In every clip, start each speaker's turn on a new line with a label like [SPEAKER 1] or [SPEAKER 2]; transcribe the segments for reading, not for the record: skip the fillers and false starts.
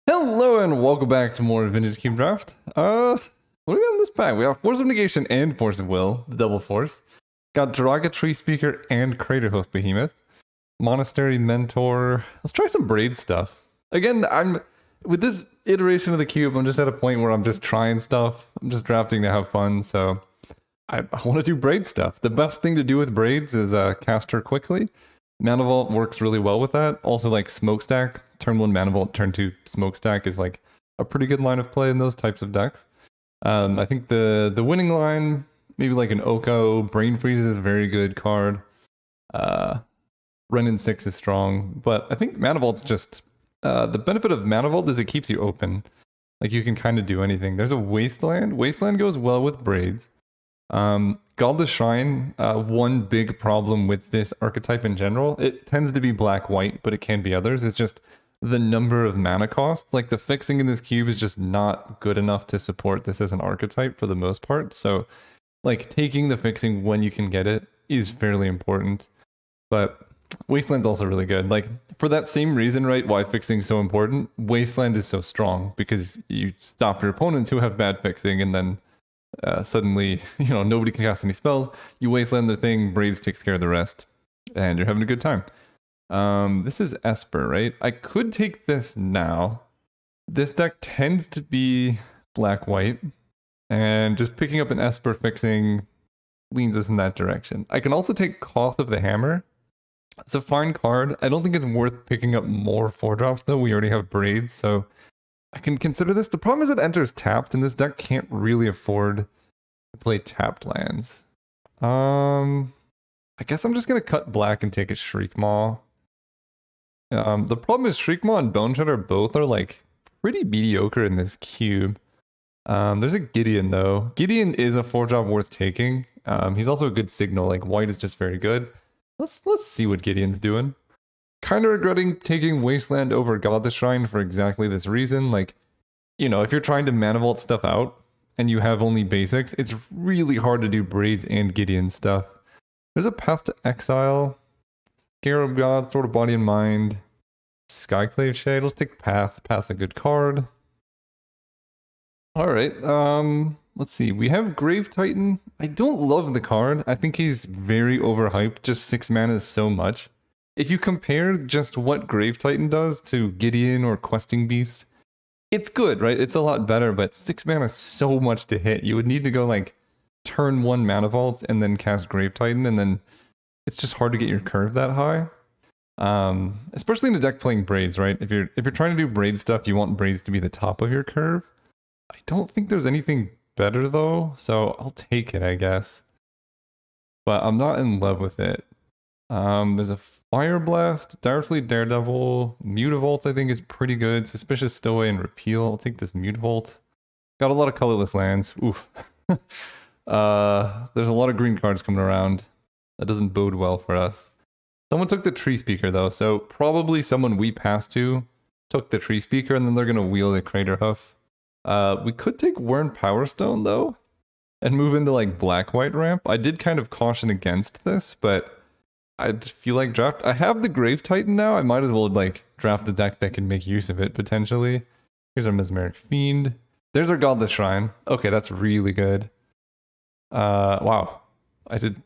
[SPEAKER 1] Hello and welcome back to more Vintage Cube Draft. What do we got in this pack? We have Force of Negation and Force of Will, the double force. Got Draga Tree Speaker and Craterhoof Behemoth. Monastery Mentor. Let's try some braid stuff. Again, with this iteration of the cube, I'm just at a point where I'm just trying stuff. I'm just drafting to have fun, so I want to do braid stuff. The best thing to do with braids is cast her quickly. Mana Vault works really well with that. Also, like Smokestack, turn 1 Mana Vault, turn 2 Smokestack is like a pretty good line of play in those types of decks. I think the winning line, maybe like an Oko, Brain Freeze is a very good card. Renin 6 is strong, but I think Mana Vault's just the benefit of Mana Vault is it keeps you open. Like you can kind of do anything. There's a Wasteland. Wasteland goes well with braids. Godless Shrine, one big problem with this archetype in general, it tends to be black-white, but it can be others. It's just the number of mana cost. Like the fixing in this cube is just not good enough to support this as an archetype for the most part. So like taking the fixing when you can get it is fairly important. But Wasteland's also really good. Like for that same reason, right, why fixing is so important, Wasteland is so strong because you stop your opponents who have bad fixing and then suddenly, nobody can cast any spells. You wasteland the thing, Braids takes care of the rest, and you're having a good time. This is Esper, right? I could take this now. This deck tends to be black-white, and just picking up an Esper fixing leans us in that direction. I can also take Koth of the Hammer. It's a fine card. I don't think it's worth picking up more 4-drops, though. We already have Braids, so I can consider this. The problem is it enters tapped, and this deck can't really afford to play tapped lands. I guess I'm just going to cut black and take a Shriekmaw. The problem is Shriekmaw and Bone Shredder both are like pretty mediocre in this cube. There's a Gideon, though. Gideon is a 4-drop worth taking. He's also a good signal. Like, white is just very good. Let's see what Gideon's doing. Kind of regretting taking Wasteland over Godless Shrine for exactly this reason. Like, if you're trying to Mana Vault stuff out and you have only basics, it's really hard to do Braids and Gideon stuff. There's a Path to Exile, Scarab God, Sword of Body and Mind, Skyclave Shade. Let's take Path. Path's a good card. Alright, let's see. We have Grave Titan. I don't love the card. I think he's very overhyped. Just 6 mana is so much. If you compare just what Grave Titan does to Gideon or Questing Beast, it's good, right? It's a lot better, but 6 mana is so much to hit. You would need to go like turn 1 Mana Vaults and then cast Grave Titan, and then it's just hard to get your curve that high. Especially in a deck playing Braids, right? If you're trying to do Braid stuff, you want Braids to be the top of your curve. I don't think there's anything better though, so I'll take it, I guess. But I'm not in love with it. There's a Fire Blast, Direfleet Daredevil, Mutavault I think is pretty good. Suspicious Stowaway and Repeal. I'll take this Mutavault. Got a lot of colorless lands. Oof. There's a lot of green cards coming around. That doesn't bode well for us. Someone took the Tree Speaker though, so probably someone we passed to took the Tree Speaker and then they're gonna wheel the Craterhoof. We could take Wurn Power Stone though and move into like black-white ramp. I did kind of caution against this, but I just feel like draft. I have the Grave Titan now. I might as well like draft a deck that can make use of it potentially. Here's our Mesmeric Fiend. There's our Godless Shrine. Okay, that's really good. Wow. I did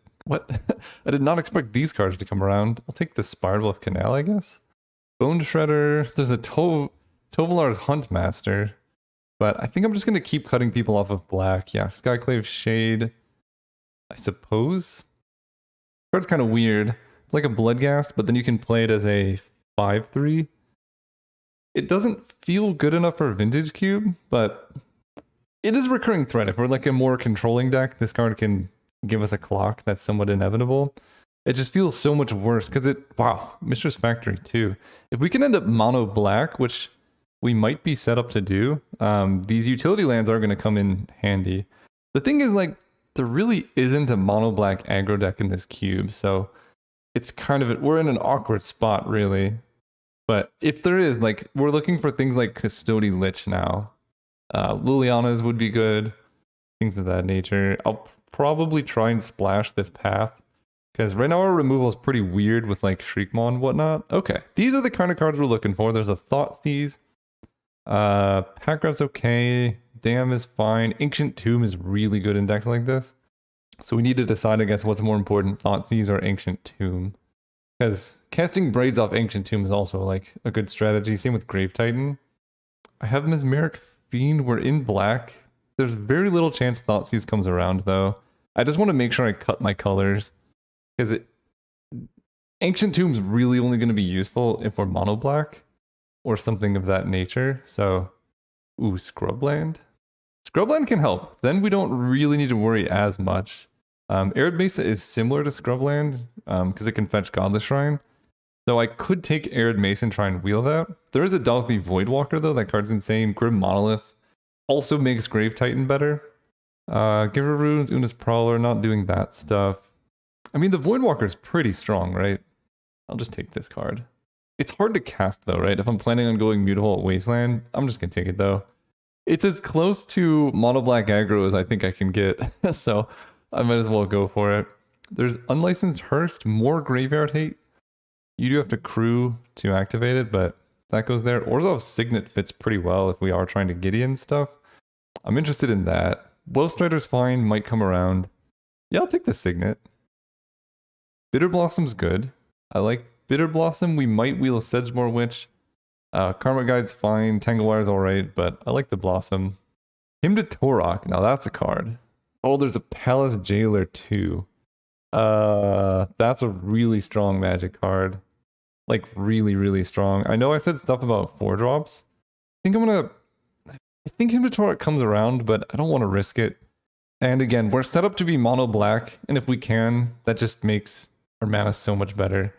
[SPEAKER 1] not expect these cards to come around. I'll take the Spiral of Canal, I guess. Bone Shredder. There's a Tovolar's Huntmaster. But I think I'm just gonna keep cutting people off of black. Yeah, Skyclave Shade, I suppose. Card's kind of weird. It's like a Bloodghast, but then you can play it as a 5/3. It doesn't feel good enough for a Vintage Cube, but it is a recurring threat. If we're like a more controlling deck, this card can give us a clock that's somewhat inevitable. It just feels so much worse because wow, Mistress Factory too. If we can end up mono black, which we might be set up to do, these utility lands are going to come in handy. The thing is, like, there really isn't a mono black aggro deck in this cube, so it's kind of we're in an awkward spot, really. But if there is, like, we're looking for things like Custody Lich now. Liliana's would be good, things of that nature. I'll probably try and splash this Path, because right now our removal is pretty weird with like Shriekmaw and whatnot. Okay, these are the kind of cards we're looking for. There's a Thought Thieves. Pack Rat's okay. Dam is fine. Ancient Tomb is really good in decks like this. So we need to decide, I guess, what's more important, Thoughtseize or Ancient Tomb. Because casting Braids off Ancient Tomb is also like a good strategy. Same with Grave Titan. I have Mesmeric Fiend. We're in black. There's very little chance Thoughtseize comes around, though. I just want to make sure I cut my colors. Because Ancient Tomb's really only going to be useful if we're mono black or something of that nature. So, ooh, Scrubland. Scrubland can help. Then we don't really need to worry as much. Arid Mesa is similar to Scrubland because it can fetch Godless Shrine. So I could take Arid Mesa and try and wheel that. There is a Dauthi Voidwalker though, that card's insane. Grim Monolith also makes Grave Titan better. Giver Runes, Una's Prowler, not doing that stuff. I mean, the Voidwalker is pretty strong, right? I'll just take this card. It's hard to cast though, right? If I'm planning on going Mutable Wasteland, I'm just gonna take it though. It's as close to mono black aggro as I think I can get, so I might as well go for it. There's Unlicensed Hearst, more Graveyard Hate. You do have to crew to activate it, but that goes there. Orzhov's Signet fits pretty well if we are trying to Gideon stuff. I'm interested in that. Wellstrider's fine, might come around. Yeah, I'll take the Signet. Bitter Blossom's good. I like Bitter Blossom. We might wheel a Sedgemoor Witch. Karma Guide's fine. Tanglewire's alright, but I like the Blossom. Hymn to Torok. Now that's a card. Oh, there's a Palace Jailer too. That's a really strong magic card. Like really, really strong. I know I said stuff about 4-drops. I think Hymn to Torok comes around, but I don't want to risk it. And again, we're set up to be mono black, and if we can, that just makes our mana so much better.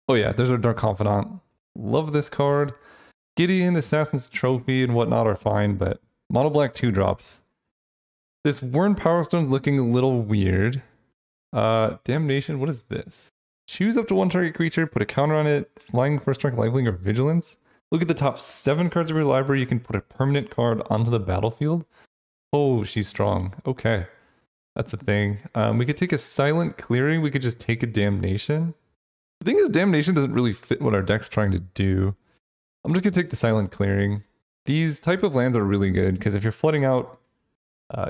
[SPEAKER 1] Oh yeah, there's our Dark Confidant. Love this card. Gideon, Assassin's Trophy, and whatnot are fine, but mono black 2-drops. This Wyrn Power Stone's looking a little weird. Damnation, what is this? Choose up to one target creature, put a counter on it, flying, first strike, lifelink, or vigilance. Look at the top 7 cards of your library. You can put a permanent card onto the battlefield. Oh, she's strong. Okay. That's a thing. We could take a Silent Clearing. We could just take a Damnation. The thing is, Damnation doesn't really fit what our deck's trying to do. I'm just going to take the Silent Clearing. These type of lands are really good, because if you're flooding out,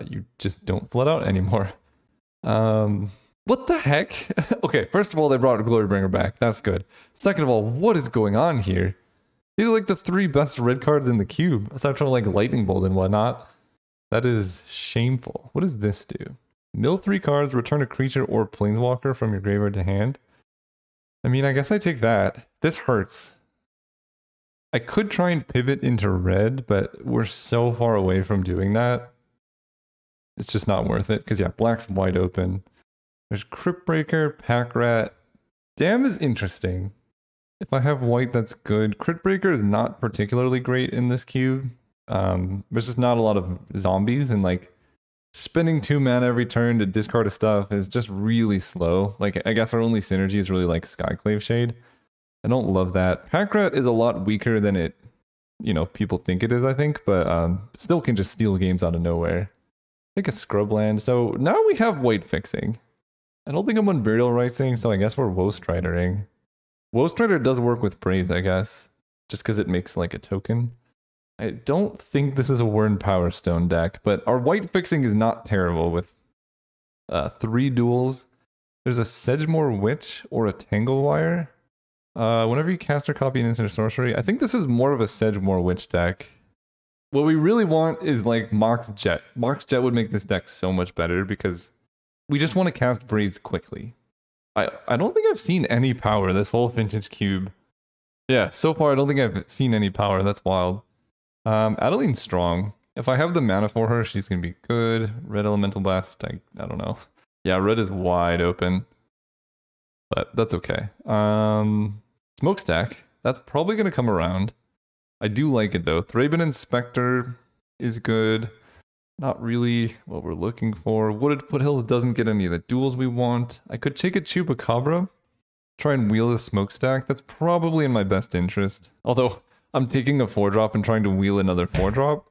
[SPEAKER 1] you just don't flood out anymore. What the heck? Okay, first of all, they brought Glorybringer back. That's good. Second of all, what is going on here? These are like the 3 best red cards in the cube, aside from like Lightning Bolt and whatnot. That is shameful. What does this do? Mill 3 cards, return a creature or planeswalker from your graveyard to hand. I mean, I guess I take that. This hurts. I could try and pivot into red, but we're so far away from doing that. It's just not worth it, because yeah, black's wide open. There's Cryptbreaker, Pack Rat. Dam is interesting. If I have white, that's good. Cryptbreaker is not particularly great in this cube. There's just not a lot of zombies, and like spending 2 mana every turn to discard a stuff is just really slow. Like, I guess our only synergy is really like Skyclave Shade. I don't love that. Pack Rat is a lot weaker than it, people think it is, I think, but still can just steal games out of nowhere. Like a Scrubland. So now we have white fixing. I don't think I'm on Burial Righting, so I guess we're Woestridering. Woestrider does work with Braids, I guess, just because it makes like a token. I don't think this is a Wyrn Power Stone deck, but our white fixing is not terrible with 3 duels. There's a Sedgemoor Witch or a Tanglewire. Whenever you cast or copy an instant sorcery, I think this is more of a Sedgemoor Witch deck. What we really want is like Mox Jet. Mox Jet would make this deck so much better because we just want to cast Braids quickly. I don't think I've seen any power this whole vintage cube. Yeah, so far I don't think I've seen any power. That's wild. Adeline's strong. If I have the mana for her, she's going to be good. Red Elemental Blast, I don't know. Yeah, red is wide open. But that's okay. Smokestack, that's probably going to come around. I do like it though. Thraben Inspector is good. Not really what we're looking for. Wooded Foothills doesn't get any of the duels we want. I could take a Chupacabra, try and wheel a Smokestack. That's probably in my best interest. Although I'm taking a 4-drop and trying to wheel another 4-drop.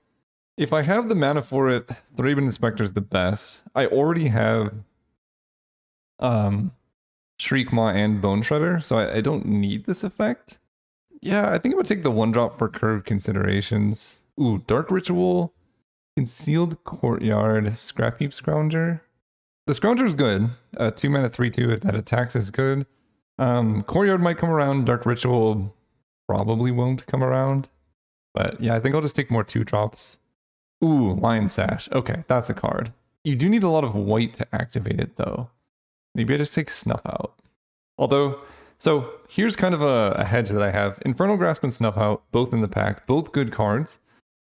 [SPEAKER 1] If I have the mana for it, Thraben Inspector is the best. I already have Shriekmaw and Bone Shredder, so I don't need this effect. Yeah, I think I'm gonna take the 1-drop for curved considerations. Ooh, Dark Ritual, Concealed Courtyard, Scrap Heap Scrounger. The Scrounger's good. 2 mana 3/2 that attacks is good. Courtyard might come around. Dark Ritual probably won't come around. But yeah, I think I'll just take more 2-drops. Ooh, Lion Sash. Okay, that's a card. You do need a lot of white to activate it though. Maybe I just take Snuff Out. Although, so here's kind of a hedge that I have. Infernal Grasp and Snuff Out, both in the pack, both good cards.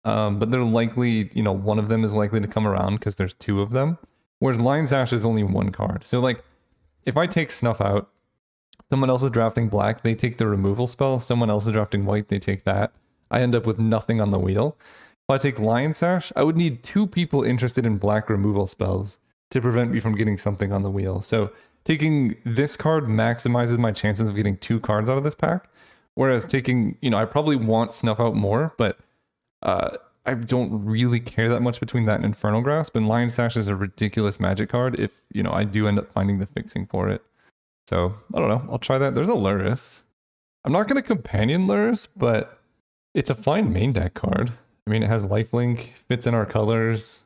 [SPEAKER 1] But they're likely, one of them is likely to come around because there's 2 of them. Whereas Lion Sash is only 1 card. So like, if I take Snuff Out, someone else is drafting black, they take the removal spell. Someone else is drafting white, they take that. I end up with nothing on the wheel. If I take Lion Sash, I would need 2 people interested in black removal spells to prevent me from getting something on the wheel. So taking this card maximizes my chances of getting 2 cards out of this pack. Whereas taking, I probably want Snuff Out more, but I don't really care that much between that and Infernal Grasp. And Lion Sash is a ridiculous magic card if, I do end up finding the fixing for it. So, I don't know. I'll try that. There's a Lurrus. I'm not going to companion Lurrus, but it's a fine main deck card. I mean, it has lifelink, fits in our colors.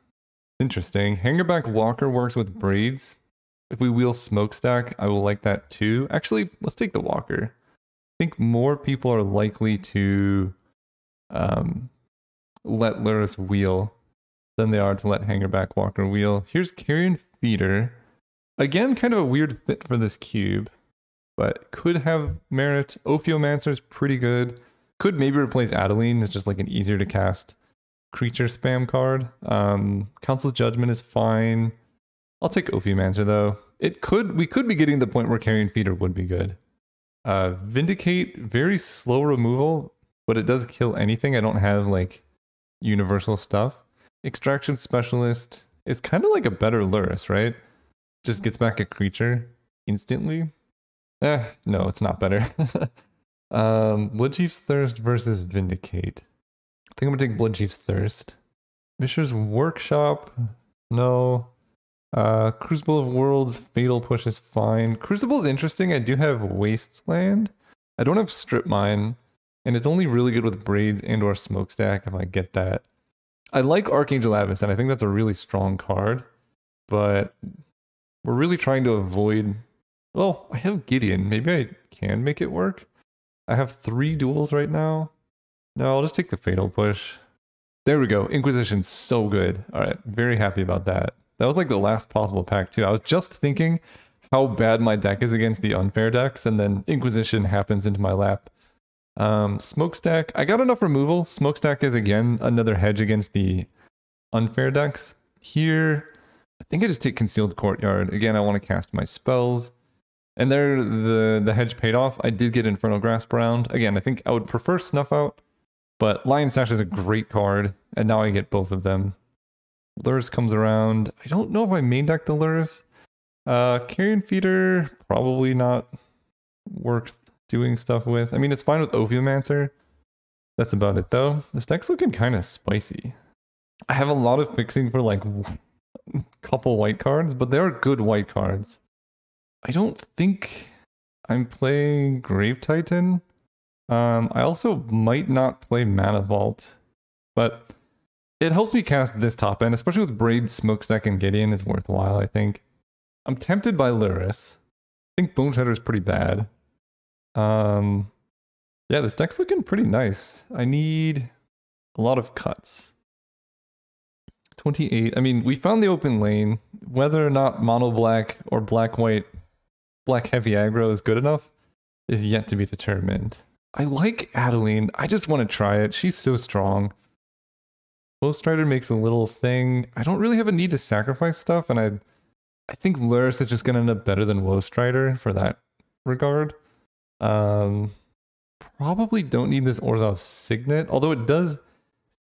[SPEAKER 1] Interesting. Hangerback Walker works with Braids. If we wheel Smokestack, I will like that too. Actually, let's take the Walker. I think more people are likely to let Lurrus wheel than they are to let Hangerback Walker wheel. Here's Carrion Feeder. Again, kind of a weird fit for this cube, but could have merit. Ophiomancer's pretty good. Could maybe replace Adeline. It's just like an easier to cast creature spam card. Council's Judgment is fine. I'll take Ophiomancer though. We could be getting to the point where Carrion Feeder would be good. Vindicate, very slow removal, but it does kill anything. I don't have like universal stuff. Extraction Specialist is kind of like a better Lurrus, right? Just gets back a creature instantly. No, it's not better. Bloodchief's Thirst versus Vindicate. I think I'm gonna take Bloodchief's Thirst. Mishra's Workshop. No. Crucible of Worlds, Fatal Push is fine. Crucible is interesting. I do have Wasteland. I don't have Strip Mine. And it's only really good with Braids and or Smokestack if I get that. I like Archangel Avis, and I think that's a really strong card. But we're really trying to avoid... Well, I have Gideon. Maybe I can make it work. I have 3 duels right now. No, I'll just take the Fatal Push. There we go. Inquisition's so good. Alright, very happy about that. That was like the last possible pack too. I was just thinking how bad my deck is against the unfair decks, and then Inquisition happens into my lap. Smokestack, I got enough removal. Smokestack is again another hedge against the unfair decks. Here, I think I just take Concealed Courtyard. Again, I want to cast my spells. And there, the hedge paid off. I did get Infernal Grasp around. Again, I think I would prefer Snuff Out, but Lion Sash is a great card, and now I get both of them. Lurrus comes around. I don't know if I main deck the Lurrus. Carrion Feeder, probably not worth doing stuff with. I mean, it's fine with Ophiomancer. That's about it though. This deck's looking kind of spicy. I have a lot of fixing for like a couple white cards, but they are good white cards. I don't think I'm playing Grave Titan. I also might not play Mana Vault, but it helps me cast this top end, especially with Braid, Smokestack, and Gideon is worthwhile, I think. I'm tempted by Lurrus. I think Bone Shredder is pretty bad. Yeah, this deck's looking pretty nice. I need a lot of cuts. 28. I mean, we found the open lane. Whether or not mono black or black-white, black heavy aggro is good enough is yet to be determined. I like Adeline. I just want to try it. She's so strong. Ghostwriter makes a little thing. I don't really have a need to sacrifice stuff, and I think Lurrus is just going to end up better than Ghostwriter for that regard. Probably don't need this Orzhov Signet, although it does...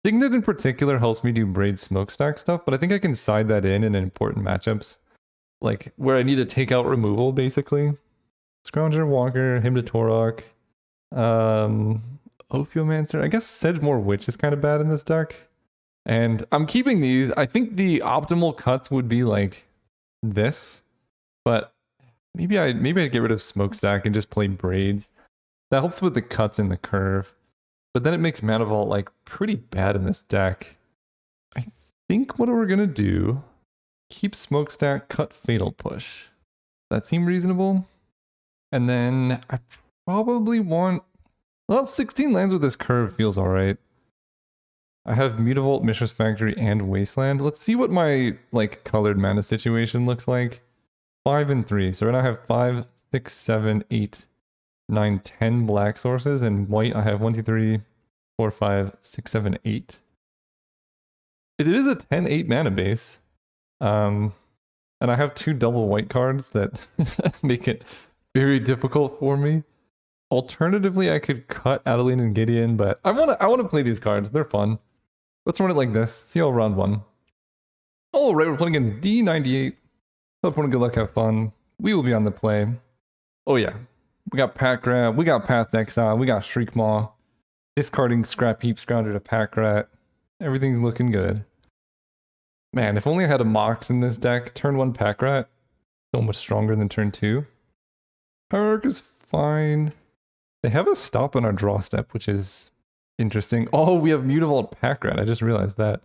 [SPEAKER 1] Signet in particular helps me do Braid Smokestack stuff, but I think I can side that in important matchups. Like, where I need to take out removal, basically. Scrounger, Walker, Hymn to Torok. Ophiomancer. I guess Sedgemoor Witch is kind of bad in this deck. And I'm keeping these. I think the optimal cuts would be like this. But maybe I'd get rid of Smokestack and just play Braids. That helps with the cuts in the curve. But then it makes Mana Vault like pretty bad in this deck. I think what we're gonna do, keep Smokestack, cut Fatal Push. That seem reasonable? And then I probably want, well, 16 lands with this curve feels alright. I have Mutavault, Mishra's Factory, and Wasteland. Let's see what my like colored mana situation looks like. 5 and 3. So right now I have 5, 6, 7, 8, 9, 10 black sources, and white I have 1, 2, 3, 4, 5, 6, 7, 8. It is a 10-8 mana base. And I have 2 double white cards that make it very difficult for me. Alternatively, I could cut Adeline and Gideon, but I wanna play these cards. They're fun. Let's run it like this. See how round 1. Oh, right, we're playing against D98. So everyone, good luck, have fun. We will be on the play. Oh yeah, we got Pack Rat, we got Path Exile, we got Shriekmaw. Discarding Scrap Heap Scrounger to Pack Rat. Everything's looking good. Man, if only I had a Mox in this deck. Turn 1 Pack Rat. So much stronger than turn 2. Hierarch is fine. They have a stop on our draw step, which is interesting. Oh, we have Mutavault Pack Rat. I just realized that.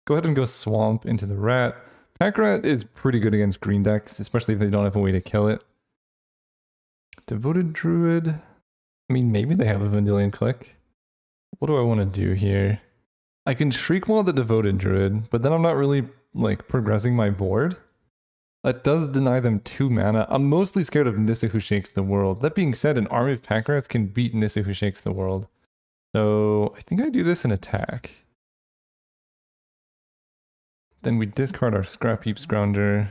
[SPEAKER 1] Go ahead and go Swamp into the Rat. Pack Rat is pretty good against green decks, especially if they don't have a way to kill it. Devoted Druid. I mean, maybe they have a Vendilion Click. What do I want to do here? I can Shriekmaw the Devoted Druid, but then I'm not really, like, progressing my board. That does deny them 2 mana. I'm mostly scared of Nissa Who Shakes the World. That being said, an army of Pack Rats can beat Nissa Who Shakes the World. So, I think I do this in attack. Then we discard our Scrap Heap Scrounger.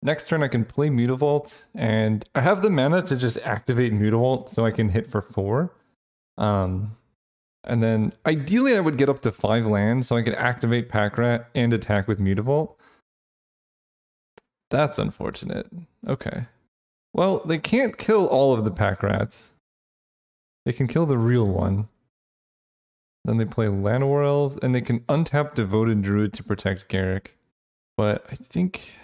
[SPEAKER 1] Next turn I can play Mutavault, and I have the mana to just activate Mutavault so I can hit for 4. And then ideally I would get up to 5 lands so I could activate Pack Rat and attack with Mutavault. That's unfortunate. Okay. Well, they can't kill all of the Pack Rats. They can kill the real one. Then they play Llanowar Elves, and they can untap Devoted Druid to protect Garruk. But I think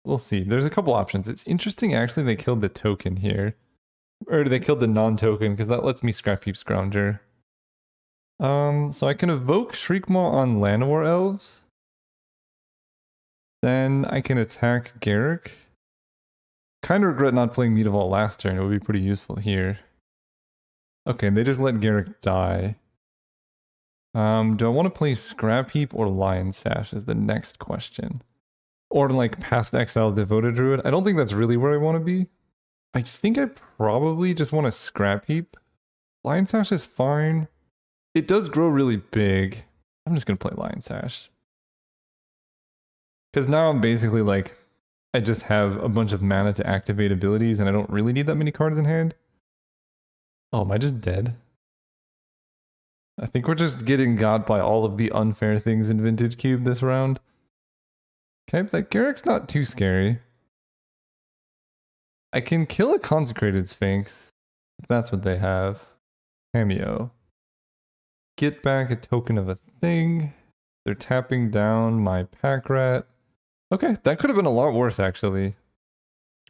[SPEAKER 1] we'll see. There's a couple options. It's interesting actually they killed the token here. Or they killed the non-token, because that lets me Scrap Heap Scrounger. So I can evoke Shriekmaw on Llanowar Elves. Then I can attack Garruk. Kind of regret not playing Mutavault last turn. It would be pretty useful here. Okay, they just let Garruk die. Do I want to play Scrap Heap or Lion Sash is the next question. Or like Past Exile Devoted Druid. I don't think that's really where I want to be. I think I probably just want to Scrap Heap. Lion Sash is fine. It does grow really big. I'm just going to play Lion Sash. Because now I'm basically like, I just have a bunch of mana to activate abilities and I don't really need that many cards in hand. Oh, am I just dead? I think we're just getting got by all of the unfair things in Vintage Cube this round. Okay, that Garruk's not too scary. I can kill a Consecrated Sphinx, if that's what they have. Cameo. Get back a token of a thing. They're tapping down my Pack Rat. Okay, that could have been a lot worse, actually.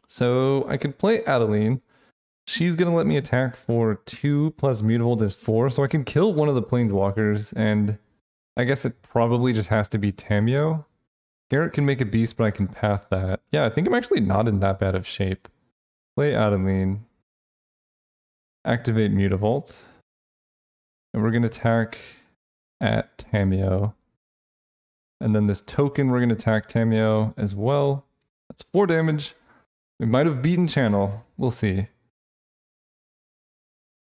[SPEAKER 1] So I could play Adeline. She's going to let me attack for 2 plus Mutavault is 4, so I can kill one of the Planeswalkers, and I guess it probably just has to be Tameo. Garruk can make a beast, but I can path that. Yeah, I think I'm actually not in that bad of shape. Play Adeline. Activate Mutavault. And we're going to attack at Tameo. And then this token, we're going to attack Tameo as well. That's 4 damage. We might have beaten Channel. We'll see.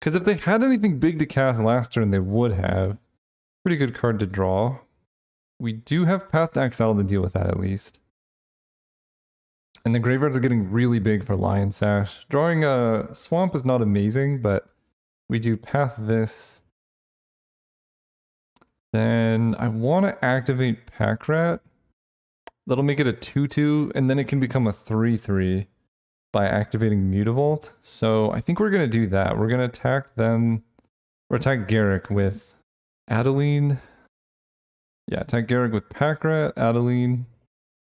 [SPEAKER 1] Because if they had anything big to cast last turn, they would have. Pretty good card to draw. We do have Path to Exile to deal with that at least. And the graveyards are getting really big for Lion Sash. Drawing a Swamp is not amazing, but we do Path this. Then I want to activate Pack Rat. That'll make it a 2/2, and then it can become a 3/3 by activating Mutavault. So I think we're going to do that. We're going to attack them, or attack Garruk with Adeline. Yeah, attack Garruk with Pack Rat, Adeline,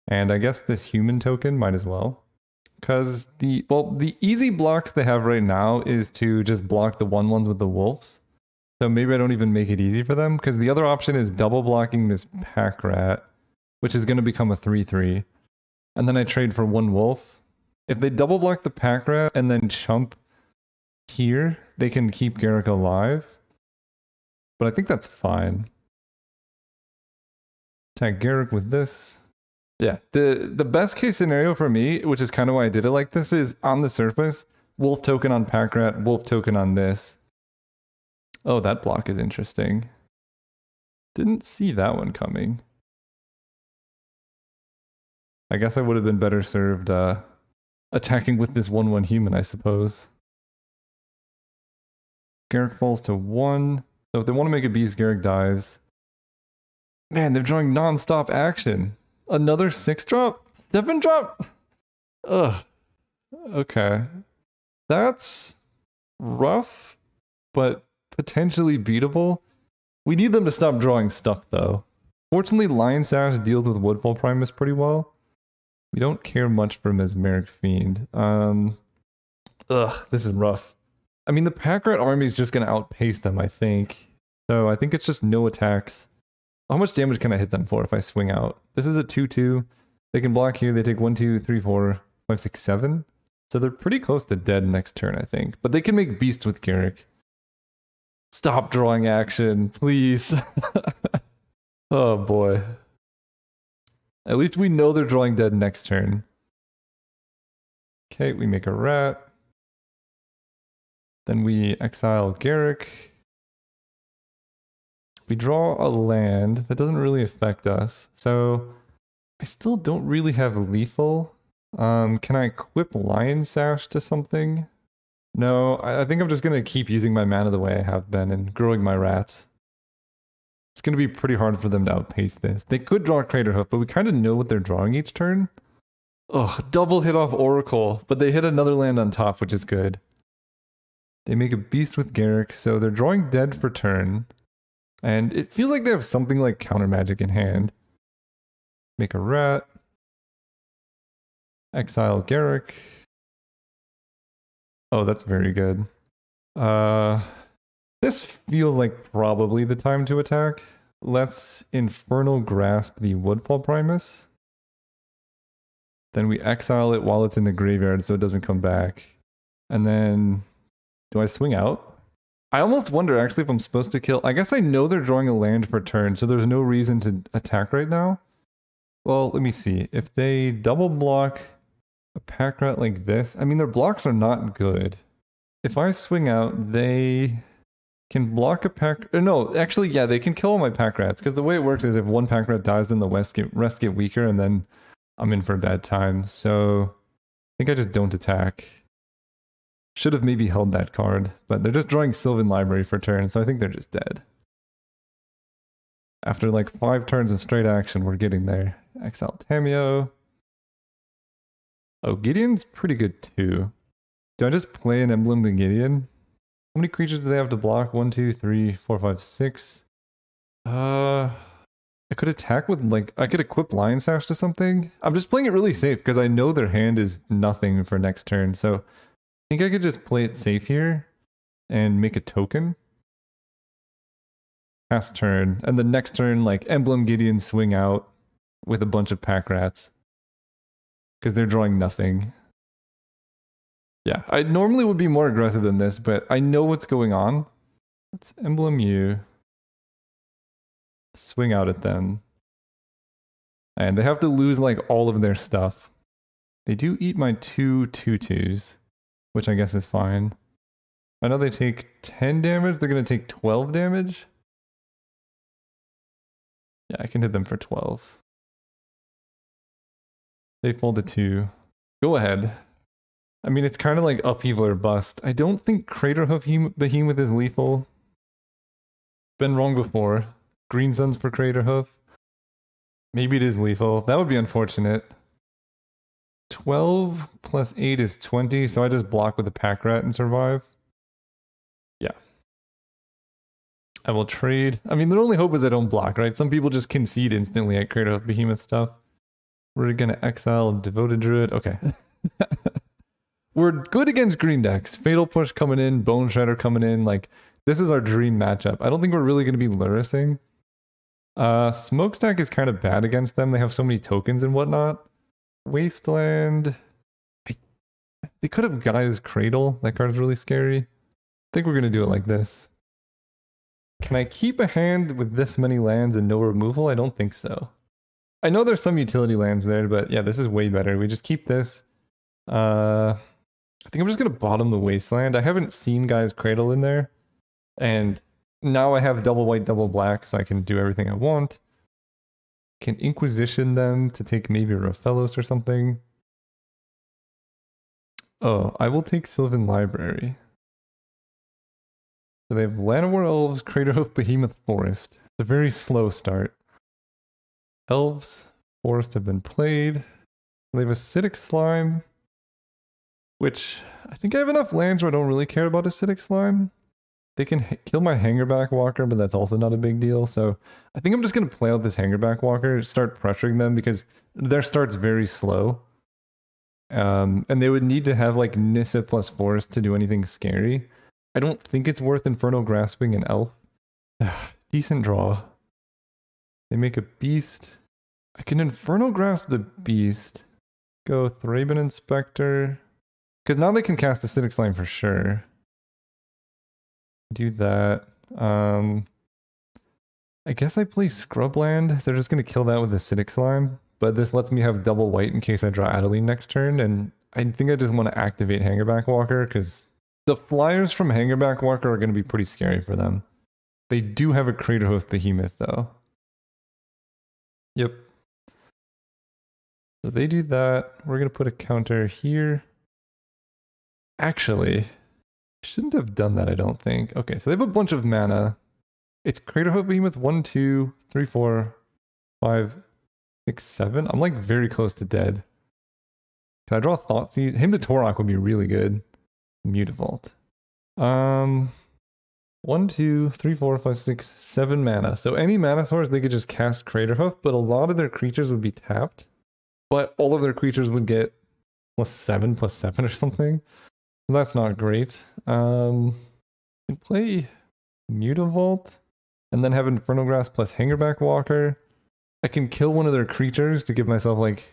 [SPEAKER 1] and I guess this human token might as well. Because the easy blocks they have right now is to just block the 1/1s with the wolves. So maybe I don't even make it easy for them, because the other option is double blocking this pack rat, which is going to become a 3/3. And then I trade for 1 wolf. If they double block the pack rat and then chump here, they can keep Garrick alive. But I think that's fine. Attack Garrick with this. Yeah, the best case scenario for me, which is kind of why I did it like this, is on the surface, wolf token on pack rat, wolf token on this. Oh, that block is interesting. Didn't see that one coming. I guess I would have been better served attacking with this 1/1 human, I suppose. Garrick falls to 1. So if they want to make a beast, Garrick dies. Man, they're drawing non-stop action. Another 6-drop? 7-drop? Ugh. Okay. That's rough, but potentially beatable. We need them to stop drawing stuff, though. Fortunately, Lion Sash deals with Woodfall Primus pretty well. We don't care much for Mesmeric Fiend. This is rough. I mean, the pack rat army is just going to outpace them, I think. So I think it's just no attacks. How much damage can I hit them for if I swing out? This is a 2/2. They can block here. They take 1, 2, 3, 4, 5, 6, 7. So they're pretty close to dead next turn, I think. But they can make beasts with Garrick. Stop drawing action, please. Oh boy. At least we know they're drawing dead next turn. Okay, we make a rat. Then we exile Garrick. We draw a land. That doesn't really affect us. So I still don't really have lethal. Can I equip Lion Sash to something? No, I think I'm just going to keep using my mana the way I have been and growing my rats. It's going to be pretty hard for them to outpace this. They could draw Crater Hoof, but we kind of know what they're drawing each turn. Oh, double hit off Oracle, but they hit another land on top, which is good. They make a beast with Garrick, so they're drawing dead for turn. And it feels like they have something like counter magic in hand. Make a rat. Exile Garrick. Oh, that's very good. This feels like probably the time to attack. Let's Infernal Grasp the Woodfall Primus. Then we exile it while it's in the graveyard so it doesn't come back. And then, do I swing out? I almost wonder actually if I'm supposed to kill. I guess I know they're drawing a land per turn, so there's no reason to attack right now. Well, let me see. If they double block a pack rat like this, I mean, their blocks are not good. If I swing out, they can block a pack. No, actually, yeah, they can kill all my pack rats, because the way it works is if one pack rat dies, then the rest get weaker, and then I'm in for a bad time. So I think I just don't attack. Should have maybe held that card, but they're just drawing Sylvan Library for turn, so I think they're just dead. After like 5 turns of straight action, we're getting there. Exile Tameo. Oh, Gideon's pretty good too. Do I just play an Emblem the Gideon? How many creatures do they have to block? 1, 2, 3, 4, 5, 6. I could attack with like, I could equip Lion Sash to something. I'm just playing it really safe because I know their hand is nothing for next turn, so I think I could just play it safe here and make a token. Pass turn, and the next turn, like Emblem Gideon swing out with a bunch of pack rats because they're drawing nothing. Yeah, I normally would be more aggressive than this, but I know what's going on. Let's Emblem you. Swing out at them. And they have to lose like all of their stuff. They do eat my 2 2/2s, which I guess is fine. I know they take 10 damage, they're going to take 12 damage. Yeah, I can hit them for 12. They fold a 2. Go ahead. I mean, it's kind of like upheaval or bust. I don't think Craterhoof Behemoth is lethal. Been wrong before. Green Suns for Craterhoof. Maybe it is lethal. That would be unfortunate. 12 plus 8 is 20, so I just block with a pack rat and survive. Yeah. I will trade. I mean, the only hope is I don't block, right? Some people just concede instantly at Craterhoof Behemoth stuff. We're gonna exile Devoted Druid. Okay. we're good against green decks. Fatal Push coming in, Bone Shredder coming in. Like, this is our dream matchup. I don't think we're really going to be Lurising. Smokestack is kind of bad against them. They have so many tokens and whatnot. Wasteland. They could have Gaia's Cradle. That card's really scary. I think we're going to do it like this. Can I keep a hand with this many lands and no removal? I don't think so. I know there's some utility lands there, but yeah, this is way better. We just keep this. I think I'm just going to bottom the Wasteland. I haven't seen Gaia's Cradle in there. And now I have double white, double black, so I can do everything I want. Can Inquisition them to take maybe Raphaelos or something. Oh, I will take Sylvan Library. So they have Llanowar Elves, Craterhoof, Behemoth, Forest. It's a very slow start. Elves, Forest have been played. They have Acidic Slime, which I think I have enough lands where I don't really care about Acidic Slime. They can kill my Hangerback Walker, but that's also not a big deal. So I think I'm just going to play out this Hangerback Walker, start pressuring them because their start's very slow. And they would need to have like Nissa plus Forest to do anything scary. I don't think it's worth Infernal Grasping an Elf. Decent draw. They make a Beast. I can Infernal Grasp the Beast. Go Thraben Inspector. Because now they can cast Acidic Slime for sure. Do that. I guess I play Scrubland. They're just going to kill that with Acidic Slime. But this lets me have double white in case I draw Adeline next turn. And I think I just want to activate Hangerback Walker because the flyers from Hangerback Walker are going to be pretty scary for them. They do have a Craterhoof Behemoth though. Yep. So they do that. We're going to put a counter here. Actually, shouldn't have done that, I don't think. Okay, so they have a bunch of mana. It's Craterhoof Behemoth 1, 2, 3, 4, 5, 6, 7. I'm like very close to dead. Can I draw Thoughtseize? Hymn to Torok would be really good. Mutavault. 1, 2, 3, 4, 5, 6, 7 mana. So any mana source they could just cast Craterhoof, but a lot of their creatures would be tapped. But all of their creatures would get +7, +7 or something. So that's not great. Can play Mutavault and then have Infernal Grasp plus Hangerback Walker. I can kill one of their creatures to give myself like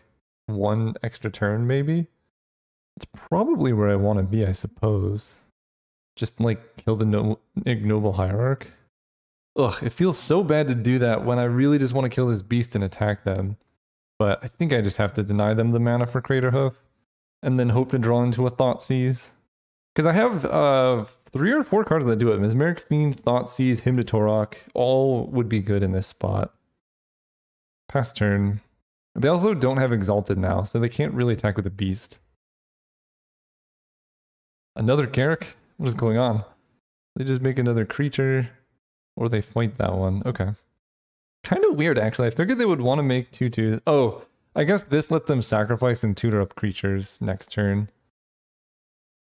[SPEAKER 1] one extra turn maybe. It's probably where I want to be, I suppose. Just like kill the Ignoble Hierarch. Ugh, it feels so bad to do that when I really just want to kill this beast and attack them. But I think I just have to deny them the mana for Craterhoof and then hope to draw into a Thoughtseize. Because I have 3 or 4 cards that do it. Mesmeric Fiend, Thoughtseize, Hymn to Torok, all would be good in this spot. Pass turn. They also don't have Exalted now, so they can't really attack with a beast. Another Garrick? What is going on? They just make another creature, or they fight that one. Okay. Kind of weird, actually. I figured they would want to make 2/2. Oh, I guess this let them sacrifice and tutor up creatures next turn.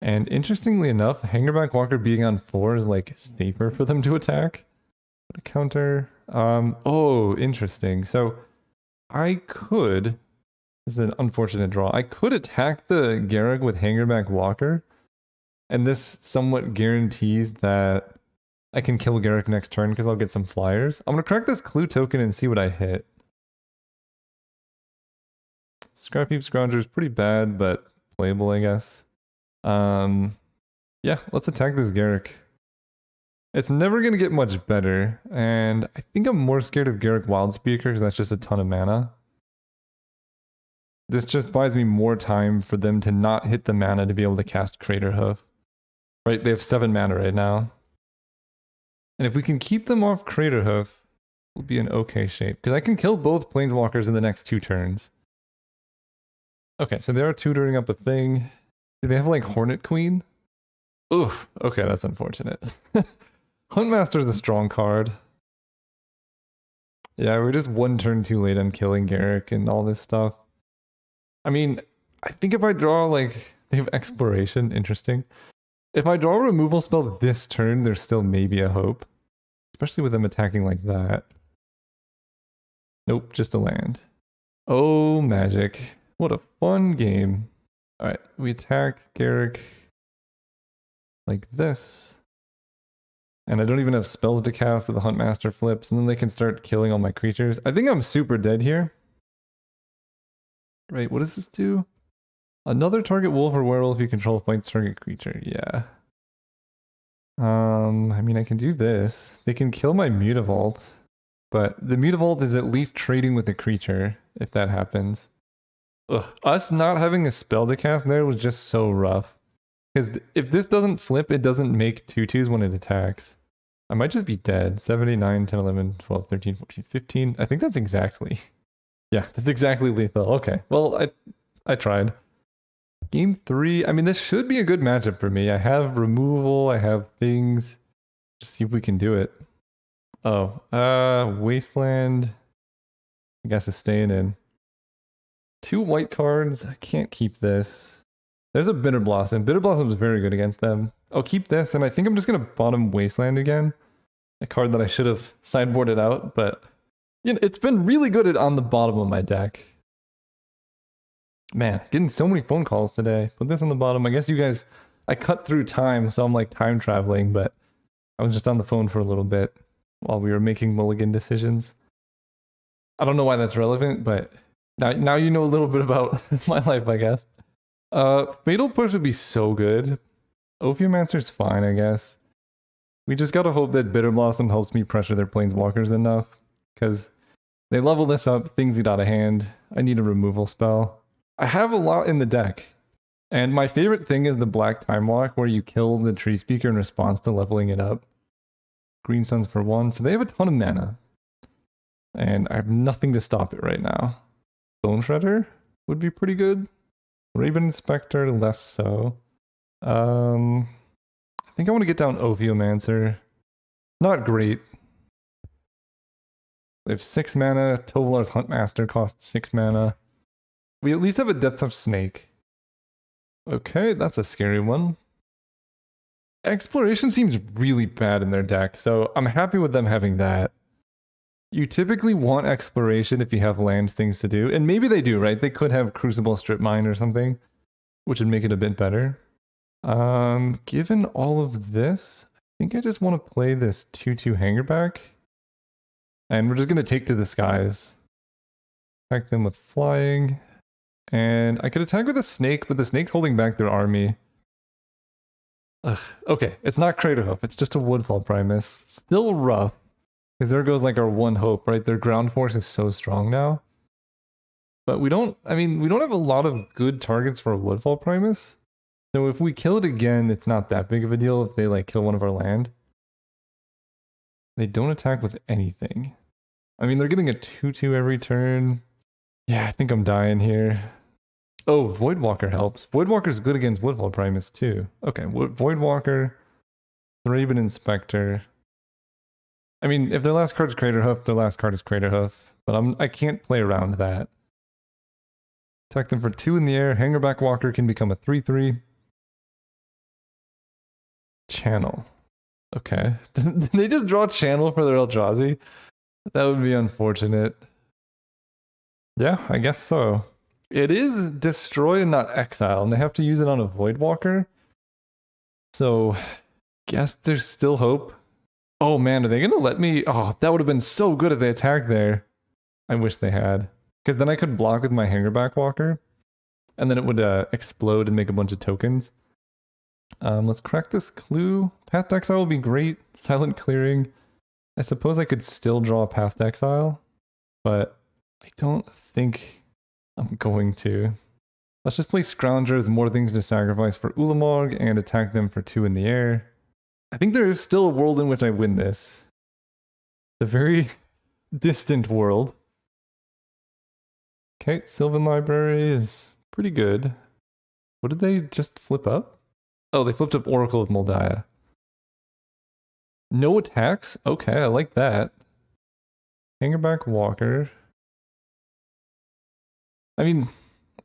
[SPEAKER 1] And interestingly enough, Hangerback Walker being on 4 is like safer for them to attack. What a counter. Oh, interesting. So I could, this is an unfortunate draw. I could attack the Garrick with Hangerback Walker, and this somewhat guarantees that I can kill Garrick next turn because I'll get some flyers. I'm going to crack this Clue token and see what I hit. Scrapheap Scrounger is pretty bad, but playable, I guess. Yeah, let's attack this Garrick. It's never going to get much better, and I think I'm more scared of Garrick Wildspeaker because that's just a ton of mana. This just buys me more time for them to not hit the mana to be able to cast Craterhoof. Right, they have 7 mana right now. And if we can keep them off Craterhoof, we'll be in okay shape. Because I can kill both Planeswalkers in the next 2 turns. Okay, so they are tutoring up a thing. Do they have like Hornet Queen? Oof, okay, that's unfortunate. Huntmaster is a strong card. Yeah, we're just 1 turn too late on killing Garrick and all this stuff. I mean, I think if I draw like, they have Exploration, interesting. If I draw a removal spell this turn, there's still maybe a hope. Especially with them attacking like that. Nope, just a land. Oh, Magic. What a fun game. Alright, we attack Garrick like this. And I don't even have spells to cast, so the Huntmaster flips, and then they can start killing all my creatures. I think I'm super dead here. Right, what does this do? Another target wolf or werewolf you control fights target creature. Yeah. I mean, I can do this. They can kill my Mutavault, but the Mutavault is at least trading with a creature if that happens. Ugh, us not having a spell to cast there was just so rough. Because if this doesn't flip, it doesn't make 2/2s when it attacks. I might just be dead. 7, 8, 9, 10, 11, 12, 13, 14, 15. I think that's exactly. Yeah, that's exactly lethal. Okay, well, I tried. Game 3, I mean, this should be a good matchup for me. I have removal, I have things. Just see if we can do it. Oh, Wasteland. I guess is staying in. 2 white cards. I can't keep this. There's a Bitter Blossom. Bitter Blossom is very good against them. I'll keep this, and I think I'm just going to bottom Wasteland again. A card that I should have sideboarded out, but you know, it's been really good on the bottom of my deck. Man, getting so many phone calls today. Put this on the bottom. I guess you guys, I cut through time, so I'm like time traveling, but I was just on the phone for a little bit while we were making mulligan decisions. I don't know why that's relevant, but now you know a little bit about my life, I guess. Fatal Push would be so good. Ophiomancer's fine, I guess. We just gotta hope that Bitter Blossom helps me pressure their planeswalkers enough, because they level this up, things get out of hand. I need a removal spell. I have a lot in the deck, and my favorite thing is the Black Time Walk, where you kill the Tree Speaker in response to leveling it up. Green Suns for 1, so they have a ton of mana. And I have nothing to stop it right now. Bone Shredder would be pretty good. Raven Inspector, less so. I think I want to get down Ophiomancer. Not great. They have 6 mana. Tovolar's Huntmaster costs 6 mana. We at least have a Depth of Snake. Okay, that's a scary one. Exploration seems really bad in their deck, so I'm happy with them having that. You typically want exploration if you have lands things to do, and maybe they do, right? They could have Crucible Strip Mine or something, which would make it a bit better. Given all of this, I think I just want to play this 2/2 Hangerback. And we're just going to take to the skies. Attack them with flying. And I could attack with a snake, but the snake's holding back their army. Ugh, okay, it's not Craterhoof, it's just a Woodfall Primus. Still rough. Because there goes like our one hope, right? Their ground force is so strong now. But we don't have a lot of good targets for a Woodfall Primus. So if we kill it again, it's not that big of a deal if they like kill one of our land. They don't attack with anything. I mean, they're getting a 2/2 every turn. Yeah, I think I'm dying here. Oh, Voidwalker helps. Voidwalker's good against Woodfall Primus too. Okay, Voidwalker, Raven Inspector. I mean, if their last card's Craterhoof, their last card is Craterhoof. But I can't play around that. Attack them for 2 in the air. Hangerback Walker can become a 3/3. Channel. Okay. Did they just draw Channel for their Eldrazi? That would be unfortunate. Yeah, I guess so. It is destroy and not exile, and they have to use it on a Voidwalker. So, guess there's still hope. Oh man, are they gonna let me? Oh, that would have been so good if they attacked there. I wish they had. Because then I could block with my Hangerback Walker, and then it would explode and make a bunch of tokens. Let's crack this clue. Path to Exile will be great. Silent Clearing. I suppose I could still draw Path to Exile, but I don't think I'm going to. Let's just play Scrounger as more things to sacrifice for Ulamog and attack them for 2 in the air. I think there is still a world in which I win this. The very distant world. Okay, Sylvan Library is pretty good. What did they just flip up? Oh, they flipped up Oracle of Moldiah. No attacks? Okay, I like that. Hangerback Walker. I mean,